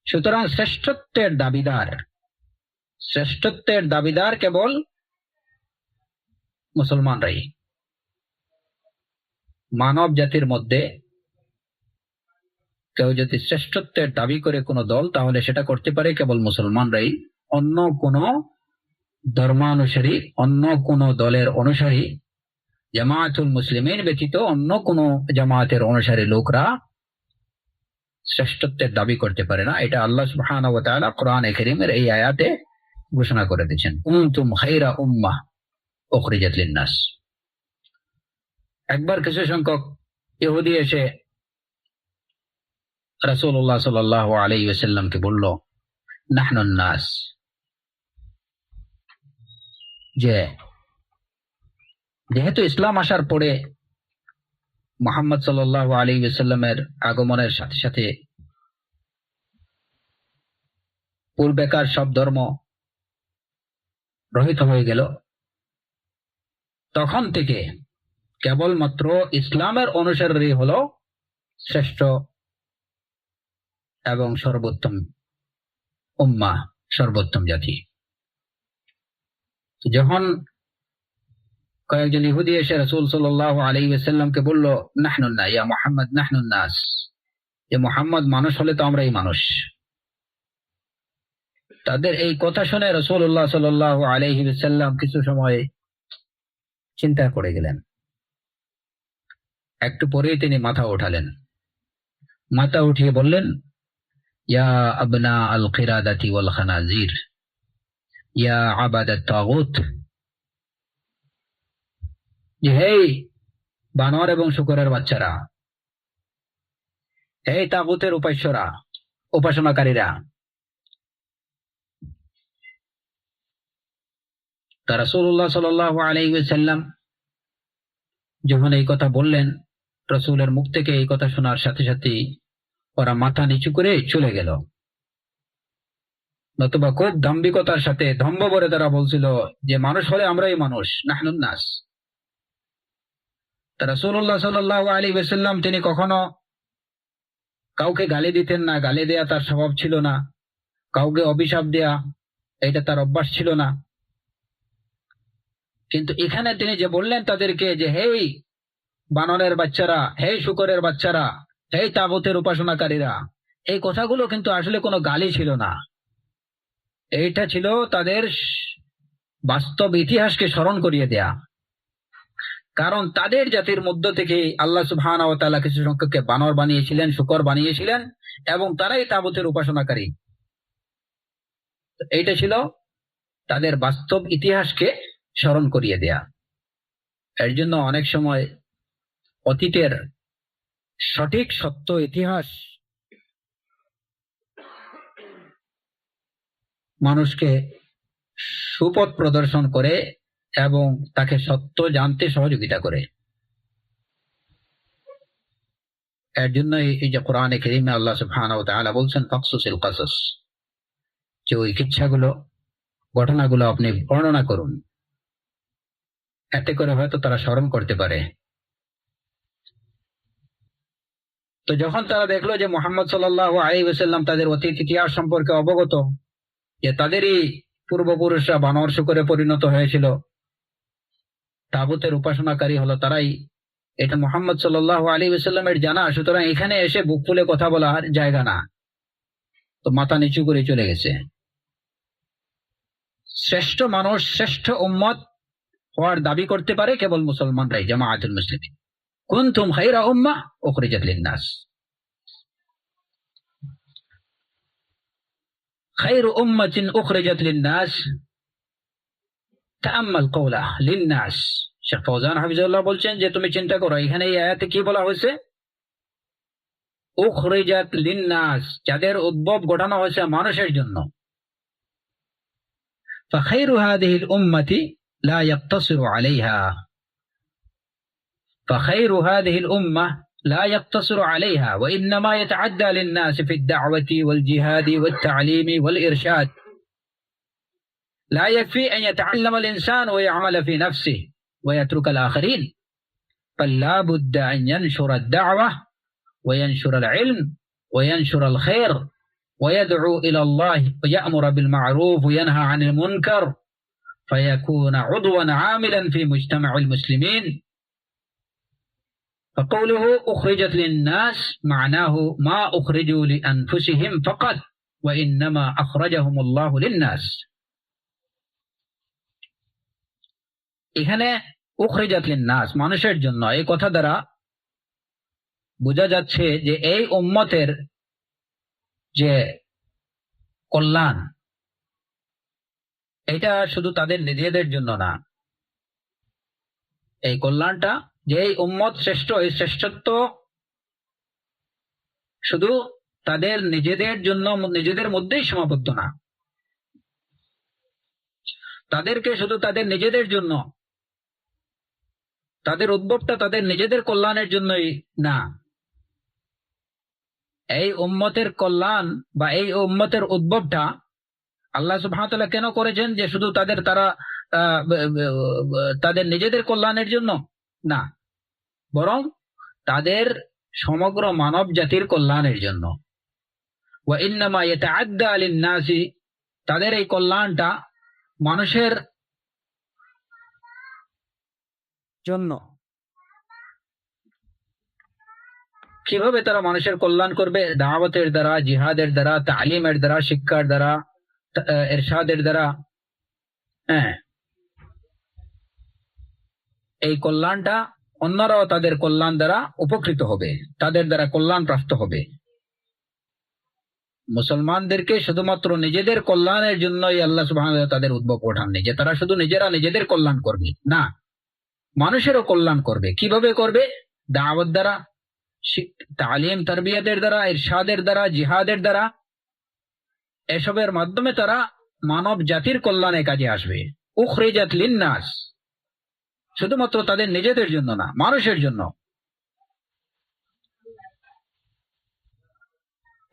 সুতরাং শ্রেষ্ঠত্বের দাবিদার কেবল মুসলমানরাই। মানব জাতির মধ্যে কেউ যদি শ্রেষ্ঠত্বের দাবি করে কোনো দল, তাহলে সেটা করতে পারে কেবল মুসলমানরাই। অন্য কোনো ধর্মানুসারী, অন্য কোনো দলের অনুসারী, জামায়াতুল মুসলিমিন ব্যতীত অন্য কোনো জামায়াতের অনুসারী লোকরা শ্রেষ্ঠত্বের দাবি করতে পারে না। এটা আল্লাহ সুবহানাহু ওয়া তাআলা কোরআনে কারীমের এই আয়াতে ঘোষণা করে দিয়েছেন, কুনতুম খায়রা উম্মাহ উখরিজাত লিন-নাস। একবার কিছু সংখ্যক ইহুদি এসে রাসূলুল্লাহ সাল্লাল্লাহু আলাইহি ওয়াসাল্লামকে বলল, নাহনুন নাস, যেহেতু ইসলাম আসার পরে মুহাম্মদ সাল্লাল্লাহু আলাইহি ওয়াসাল্লামের আগমনের সাথে সাথে পূর্বেকার সব ধর্ম রহিত হয়ে গেল, তখন থেকে কেবলমাত্র ইসলামের অনুসারী হলো শ্রেষ্ঠ এবং সর্বোত্তম উম্মাহ, সর্বোত্তম জাতি। যখন কয়েকজন ইহুদি এসে রাসূল সাল্লাল্লাহু আলাইহি ওয়াসাল্লামকে বলল, নাহনুন নাস, ইয়া মুহাম্মদ নাহনুন নাস, যে মুহাম্মদ মানুষ হলে তো আমরাই মানুষ। তাদের এই কথা শুনে রাসূলুল্লাহ সাল্লাল্লাহু আলাইহি ওয়াসাল্লাম কিছু সময় চিন্তা করে গেলেন। একটু পরেই তিনি মাথা উঠালেন, মাথা উঠিয়ে বললেন, ইয়া আবনা আল কিরাদাতি ওয়াল খানাজির, ইয়া আবাদাত তাগুত, যে হে বানর এবং শূকরের বাচ্চারা, হে তাগুতের উপাস্যরা, উপাসনাকারীরা। তা রাসূলুল্লাহ সাল্লাল্লাহু আলাইহি ওয়াসাল্লাম যখন এই কথা বললেন, রাসূলের মুখ থেকে এই কথা শোনার সাথে সাথে ওরা মাথা নিচু করে চলে গেল। নতুবা খুব দাম্ভিকতার সাথে ধম্ম ভরে তারা বলছিল যে মানুষ হলে আমরাই মানুষ, নাহনুন নাস। তা রাসূলুল্লাহ সাল্লাল্লাহু আলাইহি ওয়াসাল্লাম তিনি কখনো কাউকে গালি দিতেন না, গালি দেয়া তার স্বভাব ছিল না, কাউকে অভিশাপ দেয়া এটা তার অভ্যাস ছিল না। কিন্তু এখানে তিনি যে বললেন তাদেরকে যে হেই বানরের বাচ্চারা, হে শূকরের বাচ্চারা, হে তাগুতের উপাসনাকারীরা, এই কথাগুলো কিন্তু আসলে কোনো গালি ছিল না। এইটা ছিল তাদের বাস্তব ইতিহাসকে স্মরণ করিয়ে দেয়া। কারণ তাদের জাতির মধ্য থেকে আল্লাহ সুবহানাহু ওয়া তাআলা কিছু সংখ্যককে বানর বানিয়েছিলেন, শূকর বানিয়েছিলেন, এবং তারাই তাগুতের উপাসনাকারী। এইটা ছিল তাদের বাস্তব ইতিহাসকে স্মরণ করিয়ে দেয়া। এর জন্য অনেক সময় অতীতের সঠিক সত্য ইতিহাস মানুষকে সুপথ প্রদর্শন করে এবং তাকে সত্য জানতে সহযোগিতা করে। এর জন্য এই যে কোরআনে কারীমে আল্লাহ সুবহানাহু ওয়া তাআলা বলছেন ফাকসুসিল কাসাস, যে ওই কিচ্ছাগুলো, ঘটনাগুলো আপনি বর্ণনা করুন, এতে করে হয়তো তারা স্মরণ করতে পারে। তো যখন তারা দেখলো যে মুহাম্মদ সাল্লাল্লাহু আলাইহি ওয়াসাল্লাম তাদের অতীত ইতিহাস সম্পর্কে অবগত, যে তাদেরই পূর্বপুরুষরা বানর শূকরে পরিণত হয়েছিল, তাগুতের উপাসনাকারী হলো তারাই, এটা মুহাম্মদ সাল্লাল্লাহু আলাইহি ওয়াসাল্লামের জানা, সুতরাং এখানে এসে বুক ফুলে কথা বলার জায়গা না। তো মাথা নিচু করে চলে গেছে। শ্রেষ্ঠ মানুষ, শ্রেষ্ঠ উম্মত হওয়ার দাবি করতে পারে কেবল মুসলমানরাই, জামাআতুল মুসলিমিন। কুনতুম খায়রা উম্মাহ উখরিজাত লিন-নাস, খায়রু উম্মাতিন উখরিজাত লিন-নাস, তাআম্মাল কওলা লিন-নাস। শেখ ফওজান হাফিজাহুল্লাহ বলছেন যে তুমি চিন্তা করো, এখানে এই আয়াতে কি বলা হয়েছে? উখরিজাত লিন-নাস, যাদের উদ্ভব ঘটানো হয়েছে মানুষের জন্য। ফাখায়রু হাযিহিল উম্মতি লা ইয়াক্তাসিরু আলাইহা, ফাখায়রু হাযিহিল উম্মাহ لا يقتصر عليها وإنما يتعدى للناس في الدعوة والجهاد والتعليم والإرشاد. لا يكفي أن يتعلم الإنسان ويعمل في نفسه ويترك الآخرين، بل لا بد أن ينشر الدعوة وينشر العلم وينشر الخير ويدعو إلى الله ويأمر بالمعروف وينهى عن المنكر، فيكون عضوا عاملا في مجتمع المسلمين. فقوله أخرجت للناس معناه ما أخرجوا لأنفسهم فقط وإنما أخرجهم الله للناس। এখানে উখরিজাত লিন-নাস, মানুষের জন্য, এই কথা দ্বারা বোঝা যাচ্ছে যে এই উম্মতের যে কল্যাণ, এটা শুধু তাদের নিজেদের জন্য না। এই কল্যাণটা, যে এই উম্মত শ্রেষ্ঠ, এই শ্রেষ্ঠত্ব শুধু তাদের নিজেদের জন্য, নিজেদের মধ্যেই সীমাবদ্ধ না। তাদেরকে শুধু তাদের নিজেদের জন্য, তাদের উদ্ভবটা তাদের নিজেদের কল্যাণের জন্যই না। এই উম্মতের কল্যাণ বা এই উম্মতের উদ্ভবটা আল্লাহ সুবহানাহু ওয়া তাআলা কেন করেছেন? যে শুধু তাদের নিজেদের কল্যাণের জন্য না, বরং তাদের সমগ্র মানব জাতির কল্যাণের জন্য। ওয়া ইন্নামা ইয়াতাআদ্দা লিন-নাসি, তাদের এই কল্যাণটা মানুষের জন্য। কিভাবে তারা মানুষের কল্যাণ করবে? দাওয়াতের দ্বারা, জিহাদের দ্বারা, তালিমের দ্বারা, শিক্ষার দ্বারা, এরশাদের দ্বারা এই কল্যাণটা অন্যরাও তাদের কল্যাণ দ্বারা উপকৃত হবে, তাদের দ্বারা কল্যাণ প্রাপ্ত হবে। মুসলমানদেরকে শুধুমাত্র নিজেদের কল্যাণের জন্যই আল্লাহ সুবহানাহু ওয়া তাআলা তাদের উদ্ভব ওঠাননি যে তারা শুধু নিজেরা নিজেদের কল্যাণ করবে, না, মানুষেরও কল্যাণ করবে। কিভাবে করবে? দাওয়াত দ্বারা, তালিম তারবিয়াতের দ্বারা, ইরশাদের দ্বারা, জিহাদের দ্বারা। এসবের মাধ্যমে তারা মানব জাতির কল্যাণে কাজে আসবে। উখরিজাত লিন্নাস, শুধুমাত্র তাদের নিজেদের জন্য না, মানুষের জন্য।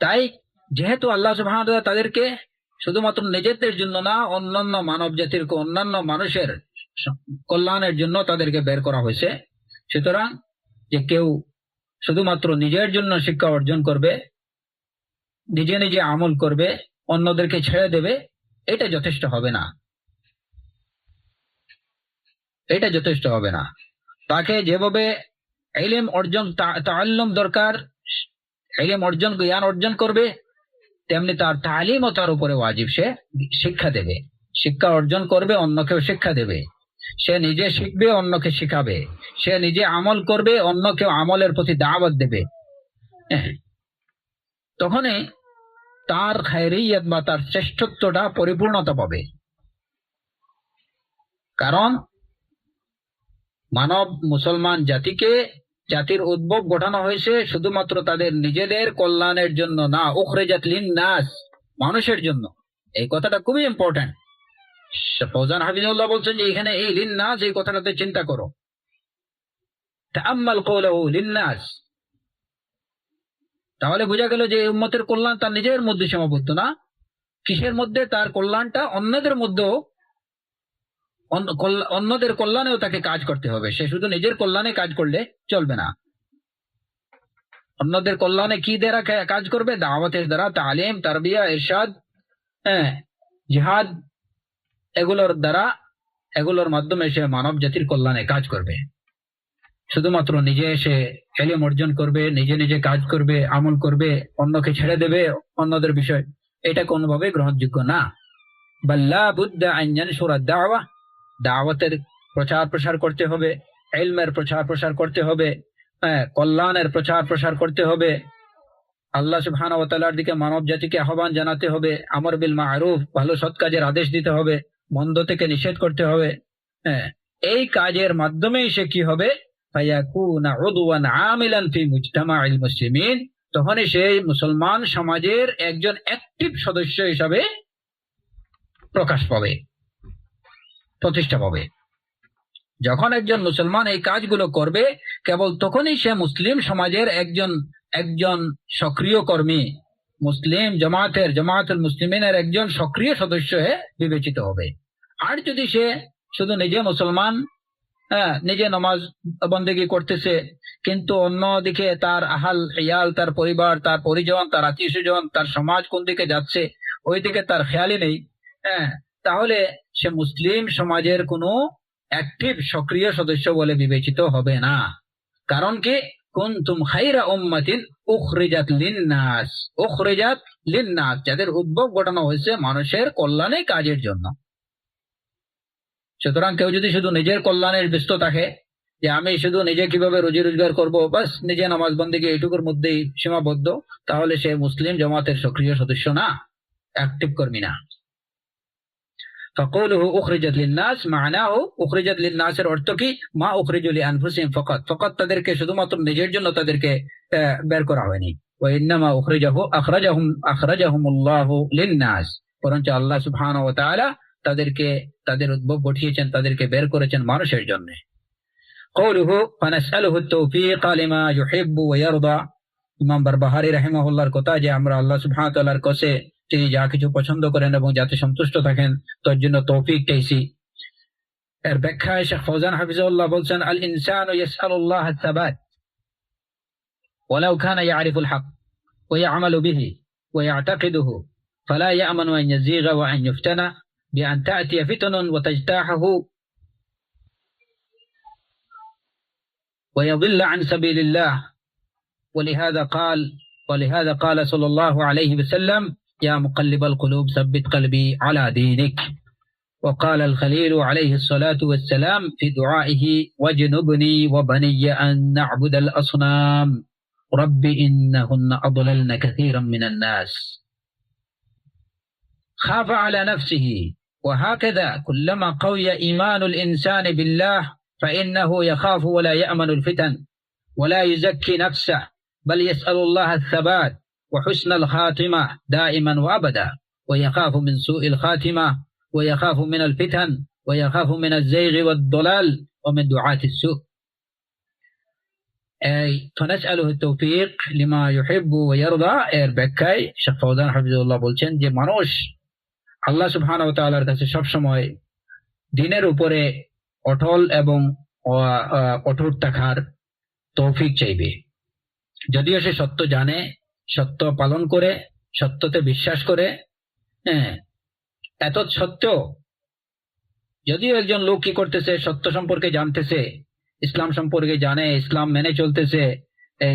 তাই যেহেতু আল্লাহ সুবহানাহু ওয়া তাআলা তাদেরকে শুধুমাত্র নিজেদের জন্য না, অন্যান্য মানব জাতির, অন্যান্য মানুষের কল্যাণের জন্য তাদেরকে বের করা হয়েছে। সুতরাং যে কেউ শুধুমাত্র নিজের জন্য শিক্ষা অর্জন করবে, নিজে নিজে আমল করবে, অন্যদেরকে ছেড়ে দেবে, এটা যথেষ্ট হবে না, এটা যথেষ্ট হবে না। তাকে যেভাবে ইলম অর্জন, তাআল্লুম দরকার, ইলম অর্জন, জ্ঞান অর্জন করবে, তেমনি তার তালিমও তার উপরে ওয়াজিব। সে শিক্ষা দেবে, শিক্ষা অর্জন করবে, অন্যকেও শিক্ষা দেবে। সে নিজে শিখবে, অন্যকে শিখাবে। সে নিজে আমল করবে, অন্যকেও আমলের প্রতি দাওয়াত দেবে। তখনই তার খায়রিয়ত বা তার শ্রেষ্ঠত্বটা পরিপূর্ণতা পাবে। কারণ মানব মুসলমান জাতির উদ্ভব ঘটানো হয়েছে শুধুমাত্র তাদের নিজেদের কল্যাণের জন্য না, উখরিজাত লিন্নাস, মানুষের জন্য। এই কথাটা খুবই ইম্পর্টেন্ট। ফৌজান হাফিজুল্লাহ বলছেন যে এখানে এই লিন্নাস, এই কথাটাতে চিন্তা করো, তাআম্মাল কওলাহু লিন্নাস। তাহলে বোঝা গেল যে এই উম্মতের কল্যাণ তার নিজের মধ্যে সীমাবদ্ধ না। কিসের মধ্যে? তার কল্যাণটা অন্যদের মধ্যেও, অন্যদের কল্যাণেও তাকে কাজ করতে হবে। সে শুধু নিজের কল্যাণে কাজ করলে চলবে না। অন্যদের কল্যাণে কি দ্বারা কাজ করবে? দাওয়াতের দ্বারা, তালিম, তারবিয়া, ইরশাদ, জিহাদ, এগুলোর দ্বারা, এগুলোর মাধ্যমে সে মানব জাতির কল্যাণে কাজ করবে। শুধুমাত্র নিজে সে ইলম অর্জন করবে, নিজে নিজে কাজ করবে, আমল করবে, অন্যকে ছেড়ে দেবে অন্যদের বিষয়, এটা কোনোভাবে গ্রহণযোগ্য না। বাল্লা বুদ্দা আন ইয়ানশুরা দাওয়া, দাওয়াতের প্রচার প্রসার করতে হবে, ইলমের প্রচার প্রসার করতে হবে, কল্যাণের প্রচার প্রসার করতে হবে, আল্লাহ সুবহানাহু ওয়া তাআলার দিকে মানব জাতিকে আহ্বান জানাতে হবে, আমর বিল মারুফ, ভালো সৎ কাজের আদেশ দিতে হবে, মন্দ থেকে নিষেধ করতে হবে। এই কাজের মাধ্যমেই সে কি হবে? ফায়াকুনা উদওয়ান আমিলান ফি মুজতামাইল মুসলিমিন, তখনই সেই মুসলমান সমাজের একজন অ্যাক্টিভ সদস্য হিসাবে প্রকাশ পাবে, প্রতিষ্ঠা পাবে। যখন একজন মুসলমান এই কাজগুলো করবে, কেবল তখনই সে মুসলিম সমাজের একজন সক্রিয় কর্মী, মুসলিম জামাতুল মুসলিমিনের একজন সক্রিয় সদস্য হয়ে বিবেচিত হবে। আর যদি সে শুধু নিজে মুসলমান, নিজে নামাজ বন্দেগী করতেছে, কিন্তু অন্যদিকে তার আহাল ইয়াল, তার পরিবার, তার পরিজন, তার আত্মীয় স্বজন, তার সমাজ কোন দিকে যাচ্ছে ওই দিকে তার খেয়ালই নেই, তাহলে সে মুসলিম সমাজের কোনো অ্যাক্টিভ সক্রিয় সদস্য বলে বিবেচিত হবে না। কারণ কি? কুনতুম খায়রা উম্মাতিন উখরিজাত লিন্নাস, উখরিজাত লিন্নাস, যাদের উদ্ভব ঘটানো হয়েছে মানুষের কল্যাণে, কাজের জন্য। সুতরাং কেউ যদি শুধু নিজের কল্যাণের ব্যস্ত থাকে, যে আমি শুধু নিজে কিভাবে রুজি রোজগার করবো, বাস নিজে নামাজ বন্দেগী এইটুকুর মধ্যেই সীমাবদ্ধ, তাহলে সে মুসলিম জামাতের সক্রিয় সদস্য না, অ্যাক্টিভ কর্মী না। فقوله أخرجت للناس معناه أخرجت للناس এর অর্থ কি? মা উখরিজু লিআনফুসিহিম ফাকাত, তাদেরকে শুধুমাত্র নিজের জন্য তাদেরকে বের করা হয়নি। ওয়া ইন্নামা আখরাজাহুমুল্লাহু লিন্নাস, বরঞ্চ আল্লাহ সুবহানাহু ওয়া তাআলা তাদেরকে, তাদের উদ্ভব ঘটিয়েছেন, তাদেরকে বের করেছেন মানুষের জন্য। কওলুহু ফানাসআলুহু আত-তাওফীক লিমা ইউহিব্বু ওয়া ইয়ারদা, ইমাম বারবাহারি রাহিমাহুল্লাহর কথা যে আমরা আল্লাহ সুবহানাহু ওয়া তাআলার কাছে তিনি যা কিছু পছন্দ করেন এবং যাতে সন্তুষ্ট থাকেন তার জন্য তৌফিক চাইছি। এর ব্যাখ্যায় শেখ ফৌজান হাফিজাহুল্লাহ বলছেন, আল ইনসানু ইয়াসআলুল্লাহ আত-তাবাত ওয়ালাউ কানা ইয়ারিফুল হক ওয়া ইয়ামালু বিহি ওয়া ইয়াতাকিদুহু ফালা ইয়ামানু আন ইয়াযীগা ওয়া আন ইফতানা বিআন তা'তিয়া ফিতানুন ওয়া তাজতাহু ওয়া ইয়াদিল্লা আন সাবিলিল্লাহ। ولهذا قال صلى الله عليه وسلم يا مقلب القلوب ثبت قلبي على دينك. وقال الخليل عليه الصلاة والسلام في دعائه واجنبني وبني أن نعبد الأصنام رب إنهن أضللن كثيرا من الناس. خاف على نفسه، وهكذا كلما قوي إيمان الإنسان بالله فإنه يخاف ولا يأمن الفتن ولا يزكي نفسه، بل يسأل الله الثبات وحسن الخاتمة دائما وأبدا، ويخاف من سوء الخاتمة، ويخاف من الفتن، ويخاف من الزيغ والضلال ومن دعاة السوء. فنسأله التوفيق لما يحب ويرضى। এর ব্যাখ্যায় শেখ ফৌজান হাফিজুল্লাহ বলছেন যে মানুষ আল্লাহ সুবহানাহু ওয়া তাআলার কাছে সব সময় দ্বীনের উপরে অটল এবং অটুট থাকার তৌফিক চাইবে। যদিও সে সত্য জানে, সত্য পালন করে, সত্যতে বিশ্বাস করে, এত সত্ত্বেও যদিও একজন লোক কি করতেছে, সত্য সম্পর্কে জানতেছে, ইসলাম সম্পর্কে জানে, ইসলাম মেনে চলতেছে,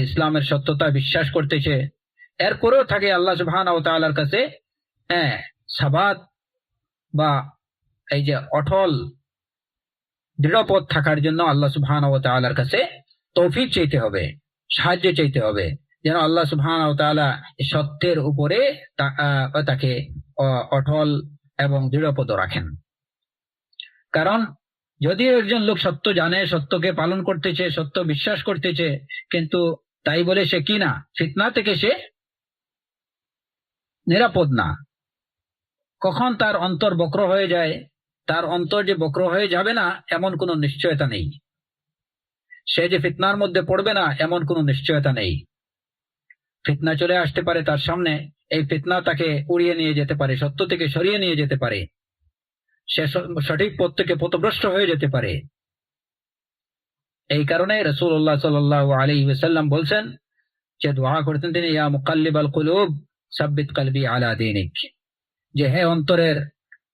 ইসলামের সত্যতা বিশ্বাস করতেছে, এরপরেও থাকে আল্লাহ সুবহানাহু ওয়া তাআলার কাছে সাবাত বা এই যে অটল দৃঢ়পথ থাকার জন্য আল্লাহ সুবহানাহু ওয়া তাআলার কাছে তৌফিক চাইতে হবে, সাহায্য চাইতে হবে, যেন আল্লাহ সুবহানাহু ওয়া তাআলা সত্যের উপরে তাকে অটল এবং দৃঢ়পদ রাখেন। কারণ যদি একজন লোক সত্য জানে, সত্যকে পালন করতেছে, সত্য বিশ্বাস করতেছে, কিন্তু তাই বলে সে কি না, ফিতনা থেকে সে নিরাপদ না। কখন তার অন্তর বক্র হয়ে যায়, তার অন্তর যে বক্র হয়ে যাবে না এমন কোনো নিশ্চয়তা নেই, সে যে ফিতনার মধ্যে পড়বে না এমন কোনো নিশ্চয়তা নেই। ফিতনা চলে আসতে পারে তার সামনে, এই ফিতনা তাকে উড়িয়ে নিয়ে যেতে পারে, সত্য থেকে সরিয়ে নিয়ে যেতে পারে, সে সঠিক পথ থেকে পথভ্রষ্ট হয়ে যেতে পারে। এই কারণে রাসূলুল্লাহ সাল্লাল্লাহু আলাইহি ওয়াসাল্লাম বলছেন যে দোয়া করতেন তিনি, ইয়া মুকাল্লিবাল কুলুব সাব্বিত কলবি আলা দীনিক, যে হে অন্তরের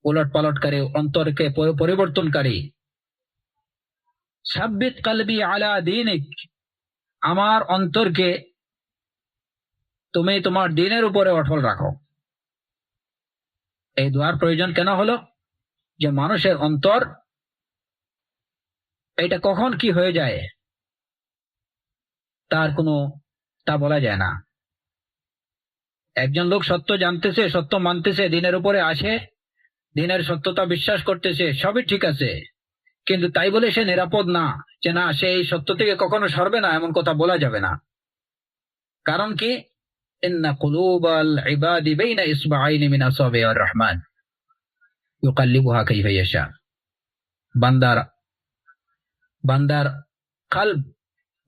উলট পালটকারী, অন্তরকে পরিবর্তনকারী, সাব্বিত কলবি আলা দীনিক, আমার অন্তরকে তুমি তোমার দ্বীনের উপরে অটল রাখো। এই দোয়ার প্রয়োজন কেন হলো? যে মানুষের অন্তর এটা কখন কি হয়ে যায় তা বলা যায় না। একজন লোক সত্য জানতেছে, সত্য মানতেছে, দ্বীনের উপরে আসে, দ্বীনের সত্যতা বিশ্বাস করতেছে, সবই ঠিক আছে, কিন্তু তাই বলে সে নিরাপদ না, যে না সে এই সত্য থেকে কখনো সরবে না, এমন কথা বলা যাবে না। কারণ কি, ইন্না কুলুবাল ইবাদি বাইনা ইসবাআইনি মিন আসাবির রহমান ইউকাল্লিবুহা কাইফা ইয়াশা।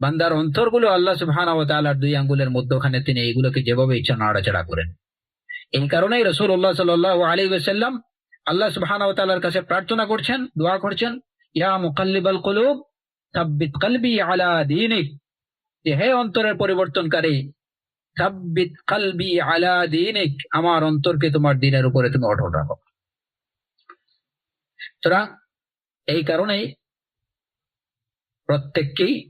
বান্দার অন্তরগুলো আল্লাহ সুবহানাহু ওয়া তাআলার দুই আঙ্গুলের মধ্যখানে, তিনি এইগুলোকে যেভাবে ইচ্ছা নাড়াচাড়া করেন। এই কারণেই রাসূলুল্লাহ সাল্লাল্লাহু আলাইহি ওয়াসাল্লাম আল্লাহ সুবহানাহু ওয়া তাআলার কাছে প্রার্থনা করছেন, দোয়া করছেন, ইয়া মুকাল্লিবাল কুলুব সাব্বিত কলবি আলা দীনিক, যে হে অন্তরের পরিবর্তনকারী, সাব্বিত কলবি আলা দীনিক, আমার অন্তরকে তোমার দ্বীনের উপরে তুমি অটল রাখো। সুতরাং এই কারণেই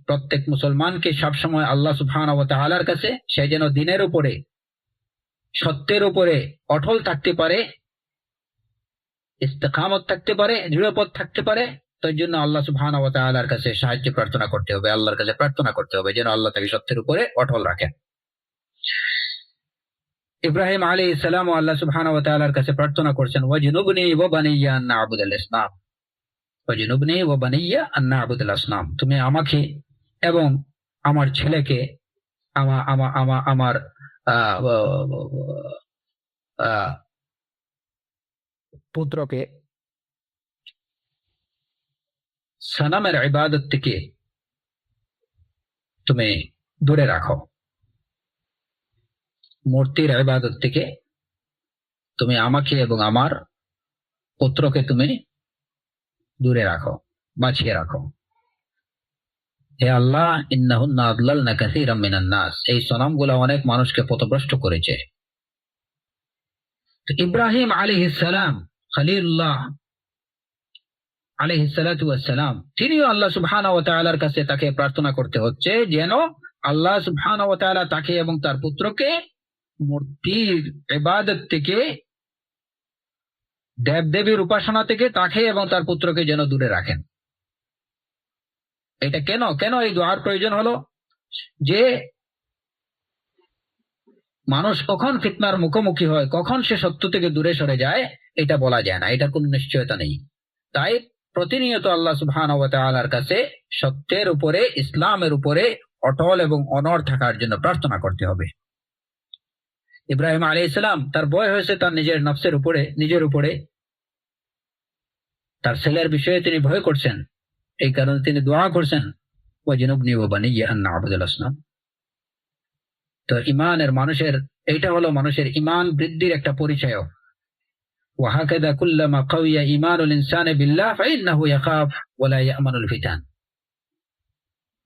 প্রত্যেক মুসলমানকে সবসময় আল্লাহ সুবহানাহু ওয়া তাআলার কাছে সে যেন দ্বীনের উপরে, সত্যের উপরে অটল থাকতে পারে, ইস্তেকামত থাকতে পারে, দৃঢ়পদ থাকতে পারে, তার জন্য আল্লাহ সুবহানাহু ওয়া তাআলার কাছে সাহায্য প্রার্থনা করতে হবে, আল্লাহর কাছে প্রার্থনা করতে হবে যেন আল্লাহ তাকে সত্যের উপরে অটল রাখেন। ইব্রাহিম আলাইহিস সালাম আল্লাহ সুবহানাহু ওয়া তাআলার কাছে প্রার্থনা করছেন, ওয়াজনুবনি ওয়া বানিয়া আন না'বুদাল আসনাম, ওয়াজনুবনি ওয়া বানিয়া আন না'বুদাল আসনাম, তুমি আমাকে এবং আমার ছেলেকে, আমার পুত্রকে সনমের ইবাদত থেকে তুমি দূরে রাখো, মূর্তির ইবাদত থেকে তুমি আমাকে এবং আমার পুত্রকে তুমি দূরে রাখো, বাঁচিয়ে রাখো। হে আল্লাহ, ইন্নাহুন্না আদলালনা কাসীরাম মিনান নাস, এই সনমগুলো অনেক মানুষকে পথভ্রষ্ট করেছে। তো ইব্রাহিম আলাইহিস সালাম, খলিলুল্লাহ আলাইহিস সালাতু ওয়াস সালাম, তিনিও আল্লাহ সুবহানাহু ওয়া তাআলার কাছে তাকে প্রার্থনা করতে হচ্ছে যেন আল্লাহ সুবহানাহু ওয়া তাআলা তাকে এবং তার পুত্রকে মূর্তির ইবাদত থেকে, দেবদেবীর উপাসনা থেকে তাকে এবং তার পুত্রকে যেন দূরে রাখেন। এটা কেন কেন এই দোয়ার প্রয়োজন হলো? যে মানুষ কখন ফিতনার মুখোমুখি হয়, কখন সে সত্য থেকে দূরে সরে যায়, এটা বলা যায় না, এটার কোনো নিশ্চয়তা নেই। তাই প্রতিনিয়ত আল্লাহ সুবহানাহু ওয়া তাআলার কাছে সত্যের উপরে, ইসলামের উপরে অটল এবং অনড় থাকার জন্য প্রার্থনা করতে হবে। ইব্রাহিম আলাইহিস সালাম, তার ভয় হয়েছে তার নিজের নফসের উপরে, নিজের উপরে, তার ছেলের বিষয়ে তিনি ভয় করছেন, এই কারণে তিনি দোয়া করছেন, ওয়াজনুবনি ওয়া বানিয়া আন না'বুদাল আসনাম। তো ইমানের, মানুষের, এইটা হলো মানুষের ইমান বৃদ্ধির একটা পরিচয়। ওয়াহাকাযা কুল্লামা কাওয়া ঈমানুল ইনসানি বিল্লাহ ফাইন্নাহু ইয়াখাফ ওয়া লা ইয়ামানুল ফিতান।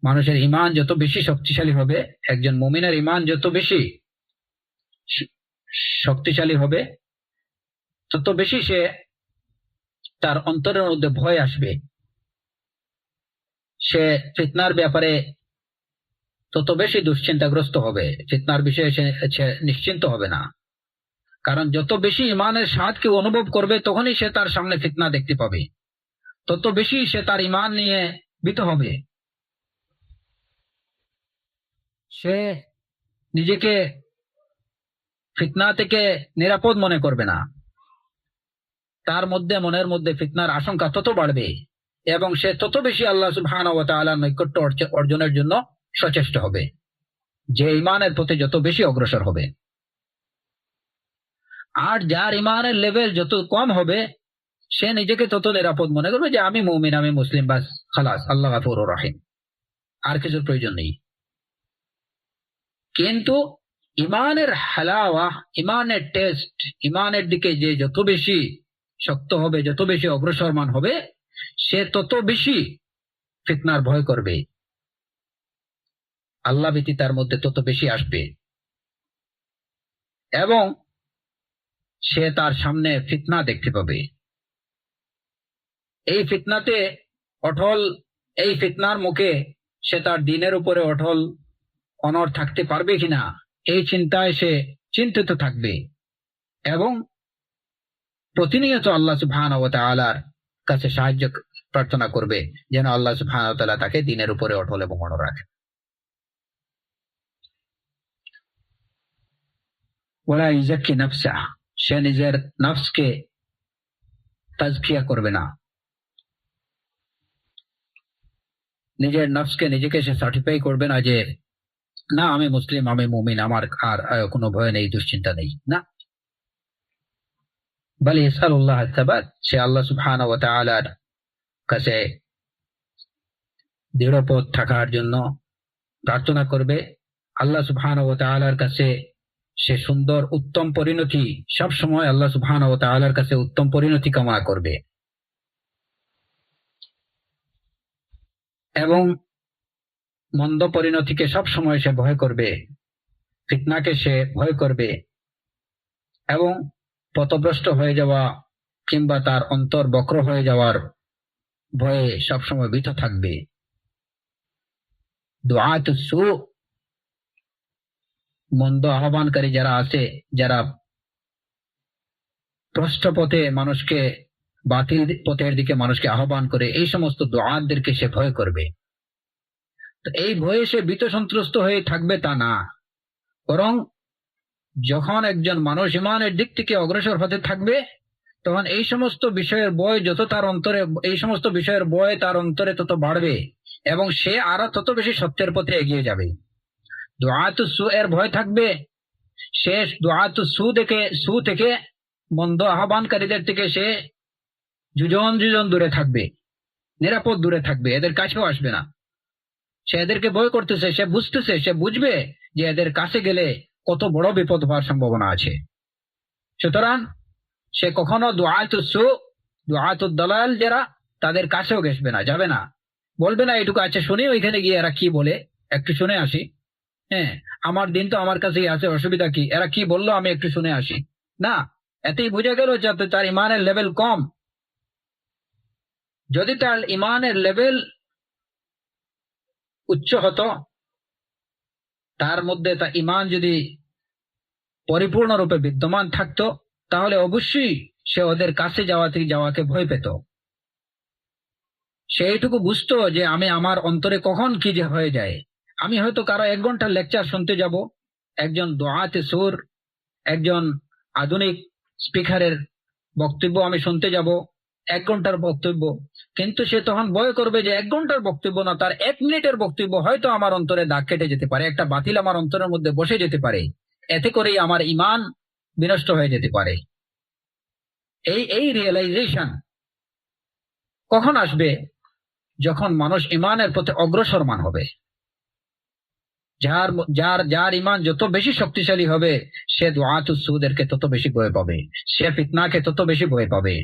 মানুষের ইমান যত বেশি শক্তিশালী হবে, একজন মুমিনের ইমান যত বেশি শক্তিশালী হবে, তত বেশি সে, তার অন্তরের মধ্যে ভয় আসবে, সে ফিতনার ব্যাপারে তত বেশি দুশ্চিন্তাগ্রস্ত হবে, ফিতনার বিষয়ে সে নিশ্চিন্ত হবে না। কারণ যত বেশি ইমানের স্বাদকে অনুভব করবে, তখনই সে তার সামনে ফিতনা দেখতে পাবে, তত বেশি সে তার ইমান নিয়ে ভীত হবে। সে নিজেকে ফিতনা থেকে নিরাপদ মনে করবে না, তার মধ্যে, মনের মধ্যে ফিতনার আশঙ্কা তত বাড়বে এবং সে তত বেশি আল্লাহ সুবহানাহু ওয়া তাআলার নৈকট্য অর্জনের জন্য সচেষ্ট হবে, যে ইমানের পথে যত বেশি অগ্রসর হবে। আর যার ইমানের লেভেল যত কম হবে, সে নিজেকে তত নিরাপদ মনে করবে যে আমি মুমিন, আমি মুসলিম, বাস খালাস, আল্লাহ গফুরুর রহিম, আর কিছুর প্রয়োজন নেই। কিন্তু ইমানের হালাওয়া, ইমানের টেস্ট, ইমানের দিকে যে যত বেশি শক্ত হবে, যত বেশি অগ্রসরমান হবে, সে তত বেশি ফিতনার ভয় করবে, আল্লাহ ভীতি তার মধ্যে তত বেশি আসবে এবং সে তার সামনে ফিতনা দেখতে পাবে। এই ফিতনাতে অটল, এই ফিতনার মুখে সে তার দ্বীনের উপরে অটল অনড় থাকতে পারবে কিনা, এই চিন্তায় সে চিন্তিত থাকবে এবং প্রতিনিয়ত আল্লাহ সুবহানাহু ওয়া তাআলার কাছে সাহায্য প্রার্থনা করবে, যেন আল্লাহ সুবহানাহু ওয়া তাআলা তাকে দ্বীনের উপরে অটল এবং অনড় রাখে। ওয়ালা ইউযাক্কি নাফসা, সে নিজের নফসকে তাজকিয়া করবে না, নিজের নফসকে, নিজেকে সে সার্টিফাই করবে না যে না আমি মুসলিম, আমি মুমিন, আমার আর কোনো ভয় নেই, দুশ্চিন্তা নেই, না। বল ইসআলুল্লাহ আত-তাবাত, সে আল্লাহ সুবহানাহু ওয়া তাআলার কাছে দৃঢ়পদ থাকার জন্য প্রার্থনা করবে। আল্লাহ সুবহানাহু ওয়া তাআলার কাছে সে সুন্দর উত্তম পরিণতি, সব সময় আল্লাহ সুবহানাহু ওয়া তাআলার কাছে উত্তম পরিণতি কামনা করবে এবং মন্দ পরিণতিকে সব সময় সে ভয় করবে, ফিতনাকে সে ভয় করবে এবং পথভ্রষ্ট হয়ে যাওয়া কিংবা তার অন্তর বক্র হয়ে যাওয়ার ভয়ে সবসময় ভীত থাকবে। দুআতুস সু, মন্দ আহ্বানকারী যারা আছে, যারা ভ্রষ্ট পথে মানুষকে, বাতিল পথের দিকে মানুষকে আহ্বান করে, এই সমস্ত দুআতদেরকে সে ভয় করবে। তো এই ভয়ে সে ভীত সন্ত্রস্ত হয়ে থাকবে তা না, বরং যখন একজন মানুষ ইমানের দিক থেকে অগ্রসর হতে থাকবে, তখন এই সমস্ত বিষয়ের ভয় যত তার অন্তরে, এই সমস্ত বিষয়ের ভয় তার অন্তরে তত বাড়বে এবং সে আরো তত বেশি সত্যের পথে এগিয়ে যাবে। দুআতুস সু এর ভয় থাকবে, সে দুআতুস সু থেকে, মন্দ আহ্বানকারীদের থেকে সে যুজন দূরে থাকবে, নিরাপদ দূরে থাকবে, এদের কাছেও আসবে না। সে এদেরকে ভয় করতেছে, সে বুঝতেছে, সে বুঝবে যে এদের কাছে গেলে কত বড় বিপদ হওয়ার সম্ভাবনা আছে। সুতরাং সে কখনো দুআতুস সু, দুআতুদ দালাল যারা, তাদের কাছেও ঘেসবে না, যাবে না, বলবে না এটুকু আছে শুনি, ওইখানে গিয়ে এরা কি বলে একটু শুনে আসি, হ্যাঁ আমার দিন তো আমার কাছেই আছে, অসুবিধা কি, এরা কি বললো আমি একটু শুনে আসি, না। এতেই বোঝা গেল যাতে তার ইমানের লেভেল কম। যদি তার ইমানের লেভেল উচ্চ হতো, তার মধ্যে তার ইমান যদি পরিপূর্ণরূপে বিদ্যমান থাকতো, তাহলে অবশ্যই সে ওদের কাছে যাওয়াকে ভয় পেত। সে এইটুকু বুঝতো যে আমি আমার অন্তরে কখন কি যে হয়ে যায়। আমি হয়তো কারো 1 ঘন্টার লেকচার শুনতে যাব, একজন দোয়াতে সুর, একজন আধুনিক স্পিকারের বক্তব্য আমি শুনতে যাব, 1 ঘন্টার বক্তব্য, কিন্তু সে তখন ভয় করবে যে 1 ঘন্টার বক্তব্য না, তার 1 মিনিটের বক্তব্য হয়তো আমার অন্তরে দাগ কেটে যেতে পারে, একটা বাতিল আমার অন্তরের মধ্যে বসে যেতে পারে, এতে করেই আমার ঈমান বিনষ্ট হয়ে যেতে পারে। এই রিয়েলাইজেশন কখন আসবে? যখন মানুষ ঈমানের প্রতি অগ্রসরমান হবে। যার যার যার ঈমান যত বেশি শক্তিশালী হবে, সে দুআতুস সুদেরকে তত বেশি ভয় পাবে, সে ফিতনাকে তত বেশি ভয় পাবে।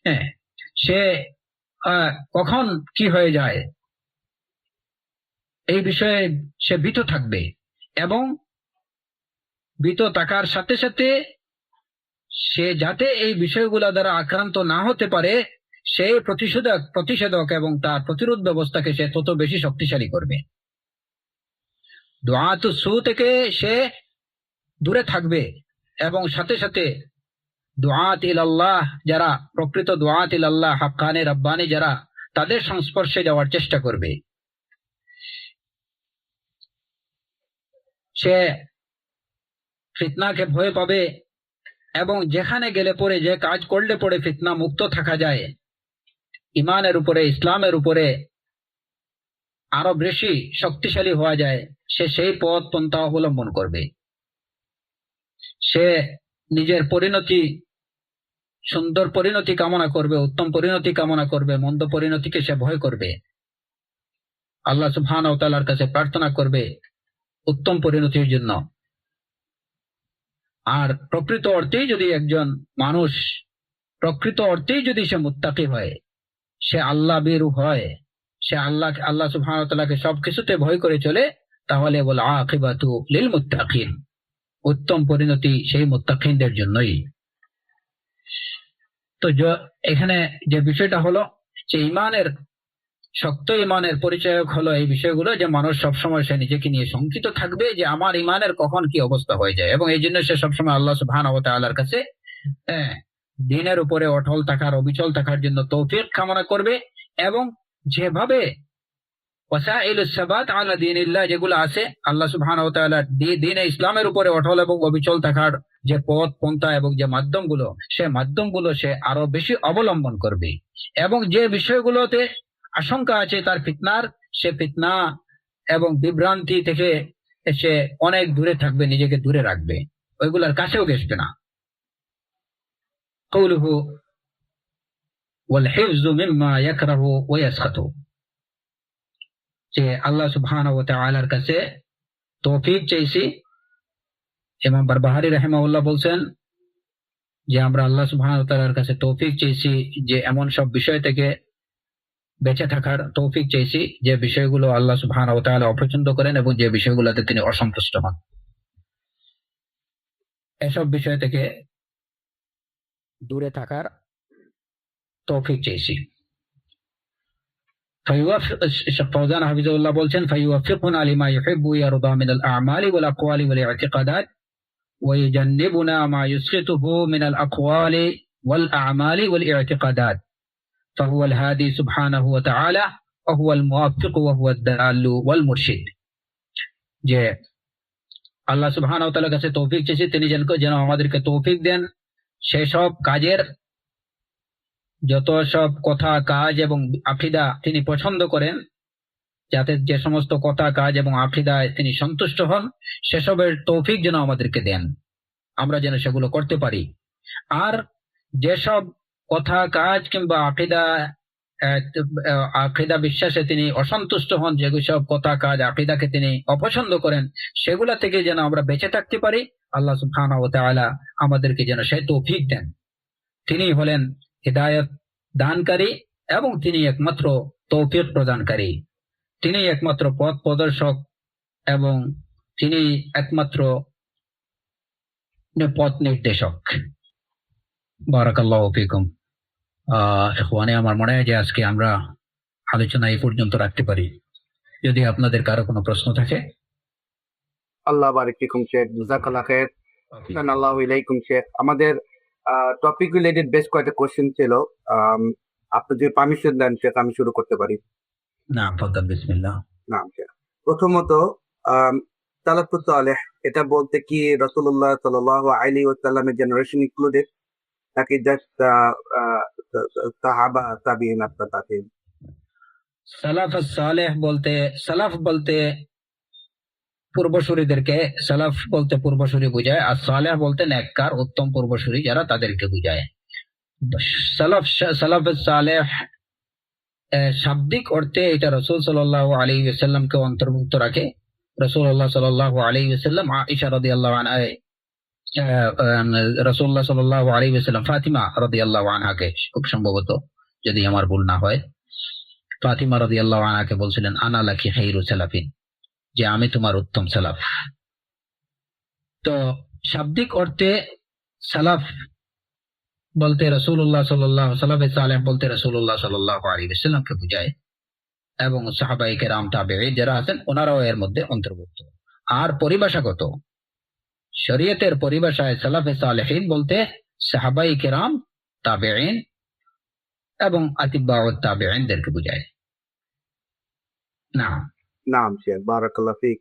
হ্যাঁ, সে কখন কি হয়ে যায় এই বিষয়ে সে ভীত থাকবে, এবং ভীত থাকার সাথে সাথে সে যাতে এই বিষয়গুলা দ্বারা আক্রান্ত না হতে পারে, সেই প্রতিষেধক এবং তার প্রতিরোধ ব্যবস্থাকে সে তত বেশি শক্তিশালী করবে। দুআতুস সু থেকে সে দূরে থাকবে, এবং সাথে সাথে দুআত ইলাল্লাহ, যারা প্রকৃত দুআত ইলাল্লাহ, হাক্কানি রাব্বানি যারা, তাদের সংস্পর্শে যাওয়ার চেষ্টা করবে। সে ফিতনাকে ভয় পাবে, এবং যেখানে গেলে পরে, যে কাজ করলে পরে ফিতনা মুক্ত থাকা যায়, ঈমানের উপরে, ইসলামের উপরে আরো বেশি শক্তিশালী হওয়া যায়, সে সেই পথ পন্থা অবলম্বন করবে। সে নিজের পরিণতি, সুন্দর পরিণতি কামনা করবে, উত্তম পরিণতি কামনা করবে, মন্দ পরিণতিকে সে ভয় করবে। আল্লাহ সুবহানাহু ওয়া তাআলার কাছে প্রার্থনা করবে উত্তম পরিণতির জন্য। আর প্রকৃত অর্থেই যদি একজন মানুষ, প্রকৃত অর্থেই যদি সে মুত্তাকি হয়, সে আল্লাহ ভীরু হয়, সে আল্লাহ সুবহানাহু ওয়া তাআলাকে সবকিছুতে ভয় করে চলে, তাহলে বল আকিবাতু লিল মুত্তাকিন, উত্তম পরিণতি সেই মুত্তাকিনদের জন্যই। তো এখানে যে বিষয়টা হলো যে শক্ত ঈমানের পরিচয়ক হলো এই বিষয়গুলো, যে মানুষ সবসময় সে নিজেকে নিয়ে শঙ্কিত থাকবে যে আমার ঈমানের কখন কি অবস্থা হয়ে যায়, এবং এই জন্য সে সবসময় আল্লাহ সুবহানাহু ওয়া তাআলার কাছে দ্বীনের উপরে অটল থাকার, অবিচল থাকার জন্য তৌফিক কামনা করবে। এবং যেভাবে ওয়াসাইলুস সাবাত আলা দীনিল্লাহ যেগুলো আছে, আল্লাহ সুবহানাহু ওয়া তাআলা দ্বীনে ইসলামের উপরে অটল এবং অবিচল থাকার যে পথ পন্থা এবং যে মাধ্যমগুলো, সে মাধ্যমগুলো সে আরো বেশি অবলম্বন করবে। এবং যে বিষয়গুলোতে আশঙ্কা আছে তার ফিতনার, সে ফিতনা এবং বিভ্রান্তি থেকে সে অনেক দূরে থাকবে, নিজেকে দূরে রাখবে, ওইগুলোর কাছেও ঘেঁষবে না। কওলুহু ওয়াল হিফযু মিম্মা ইয়াকরাহু ওয়া ইয়াসখাতু, যে আল্লাহ সুবহানাহু ওয়া তাআলার কাছে তৌফিক চাইছি। ইমাম বারবাহারি রাহিমাহুল্লাহ বলছেন যে আমরা আল্লাহ সুবহানাহু ওয়া তাআলার কাছে তৌফিক চাইছি যে এমন সব বিষয় থেকে বেঁচে থাকার তৌফিক চাইছি যে বিষয়গুলো আল্লাহ সুবহানাহু ওয়া তাআলা অপছন্দ করেন এবং যে বিষয়গুলোতে তিনি অসন্তুষ্ট হন, এসব বিষয় থেকে দূরে থাকার তৌফিক চাইছি। فوزان حفظه الله বলছেন فيوفقنا لما يحب ويرضى من الأعمال والأقوال والاعتقادات ويجنبنا ما يسخطه من الأقوال والأعمال والاعتقادات فهو الهادي سبحانه وتعالى وهو الموفق وهو الدال والمرشد। যে আল্লাহ সুবহানাহু ওয়া তাআলার কাছে তৌফিক চাইছি, তিনি যেন আমাদেরকে তৌফিক দেন সেই সব কাজের, যত সব কথা কাজ এবং আকীদা তিনি পছন্দ করেন, যাতে যে সমস্ত কথা কাজ এবং আকীদায় তিনি সন্তুষ্ট হন, সেসবের তৌফিক যেন আমাদেরকে দেন, আমরা যেন সেগুলো করতে পারি। আর যেসব কথা কাজ কিংবা আকীদা বিশ্বাসে তিনি অসন্তুষ্ট হন, যেসব কথা কাজ আকীদাকে তিনি অপছন্দ করেন, সেগুলা থেকে যেন আমরা বেঁচে থাকতে পারি। আল্লাহ সুবহানাহু ওয়া তাআলা আমাদেরকে যেন সেই তৌফিক দেন। তিনি হলেন হিদায়াত দানকারী এবং তিনি একমাত্র তৌফিক প্রদানকারী, তিনি একমাত্র পথ প্রদর্শক এবং তিনি একমাত্র পথ নির্দেশক। বারাকাল্লাহু ফিকুম। ইখওয়ানি, আমার মনে হয় যে আজকে আমরা আলোচনা এই পর্যন্ত রাখতে পারি। যদি আপনাদের কারো কোনো প্রশ্ন থাকে। আল্লাহ বারিক ফিকুম শেখ, জাযাকাল্লাহ খায়ের। আল্লাহু আলাইকুম শেখ। আমাদের টপিক রিলেটেড বেশ কয়েকটা কোশ্চেন ছিল। আপনি যদি পারমিশন দেন শেখ, আমি শুরু করতে পারি? না, ফাদার বিসমিল্লাহ। না শেখ, প্রথমত সালাফুস সালেহ এটা বলতে কি রাসূলুল্লাহ সাল্লাল্লাহু আলাইহি ওয়াসাল্লামের জেনারেশন ইনক্লুডেড, নাকি জাস্ট সাহাবা তাবিঈন আপনার তাবিঈন? সালাফ সালেহ বলতে, সালাফ বলতে পূর্বসূরিদেরকে, সালাফ বলতে পূর্বসূরি বোঝায়, আর সালেহ বলতে নেককার উত্তম পূর্বসূরি যারা, তাদেরকে বোঝায়। সালাফ, সালাফ সালেহ শাব্দিক অর্থে এটা রাসূল সাল্লাল্লাহু আলাইহি ওয়াসাল্লামকে অন্তর্ভুক্ত রাখে। রাসূলুল্লাহ সাল্লাল্লাহু আলাইহি ওয়াসাল্লাম আয়েশা রাদিয়াল্লাহু আনহা, রাসূলুল্লাহ সাল্লাল্লাহু আলাইহি ওয়াসাল্লাম ফাতিমা রাদিয়াল্লাহু আনহাকে, খুব সম্ভবত যদি আমার ভুল না হয়, ফাতিমা রাদিয়াল্লাহু আনহাকে বলছিলেন আনা লাকি খাইরু সালাফিন, যে আমি তোমার উত্তম সালাফ। তো শাব্দিক অর্থে সালাফ বলতে রাসূলুল্লাহ সাল্লাল্লাহু, সালাফে সালেহ বলতে রাসূলুল্লাহ সাল্লাল্লাহু আলাইহি ওয়াসাল্লামকে বোঝায়, এবং সাহাবায়ে কেরাম তাবেঈন যারা আছেন ওনারাও এর মধ্যে অন্তর্ভুক্ত। আর পরিভাষাগত, শরীয়তের পরিভাষায় সালাফে সালেহিন বলতে সাহাবায়ে কেরাম, তাবেঈন এবং আতিবাউত তাবেঈনদেরকে বোঝায়। না নাম শেখ, বারাকাল্লাহ ফিক।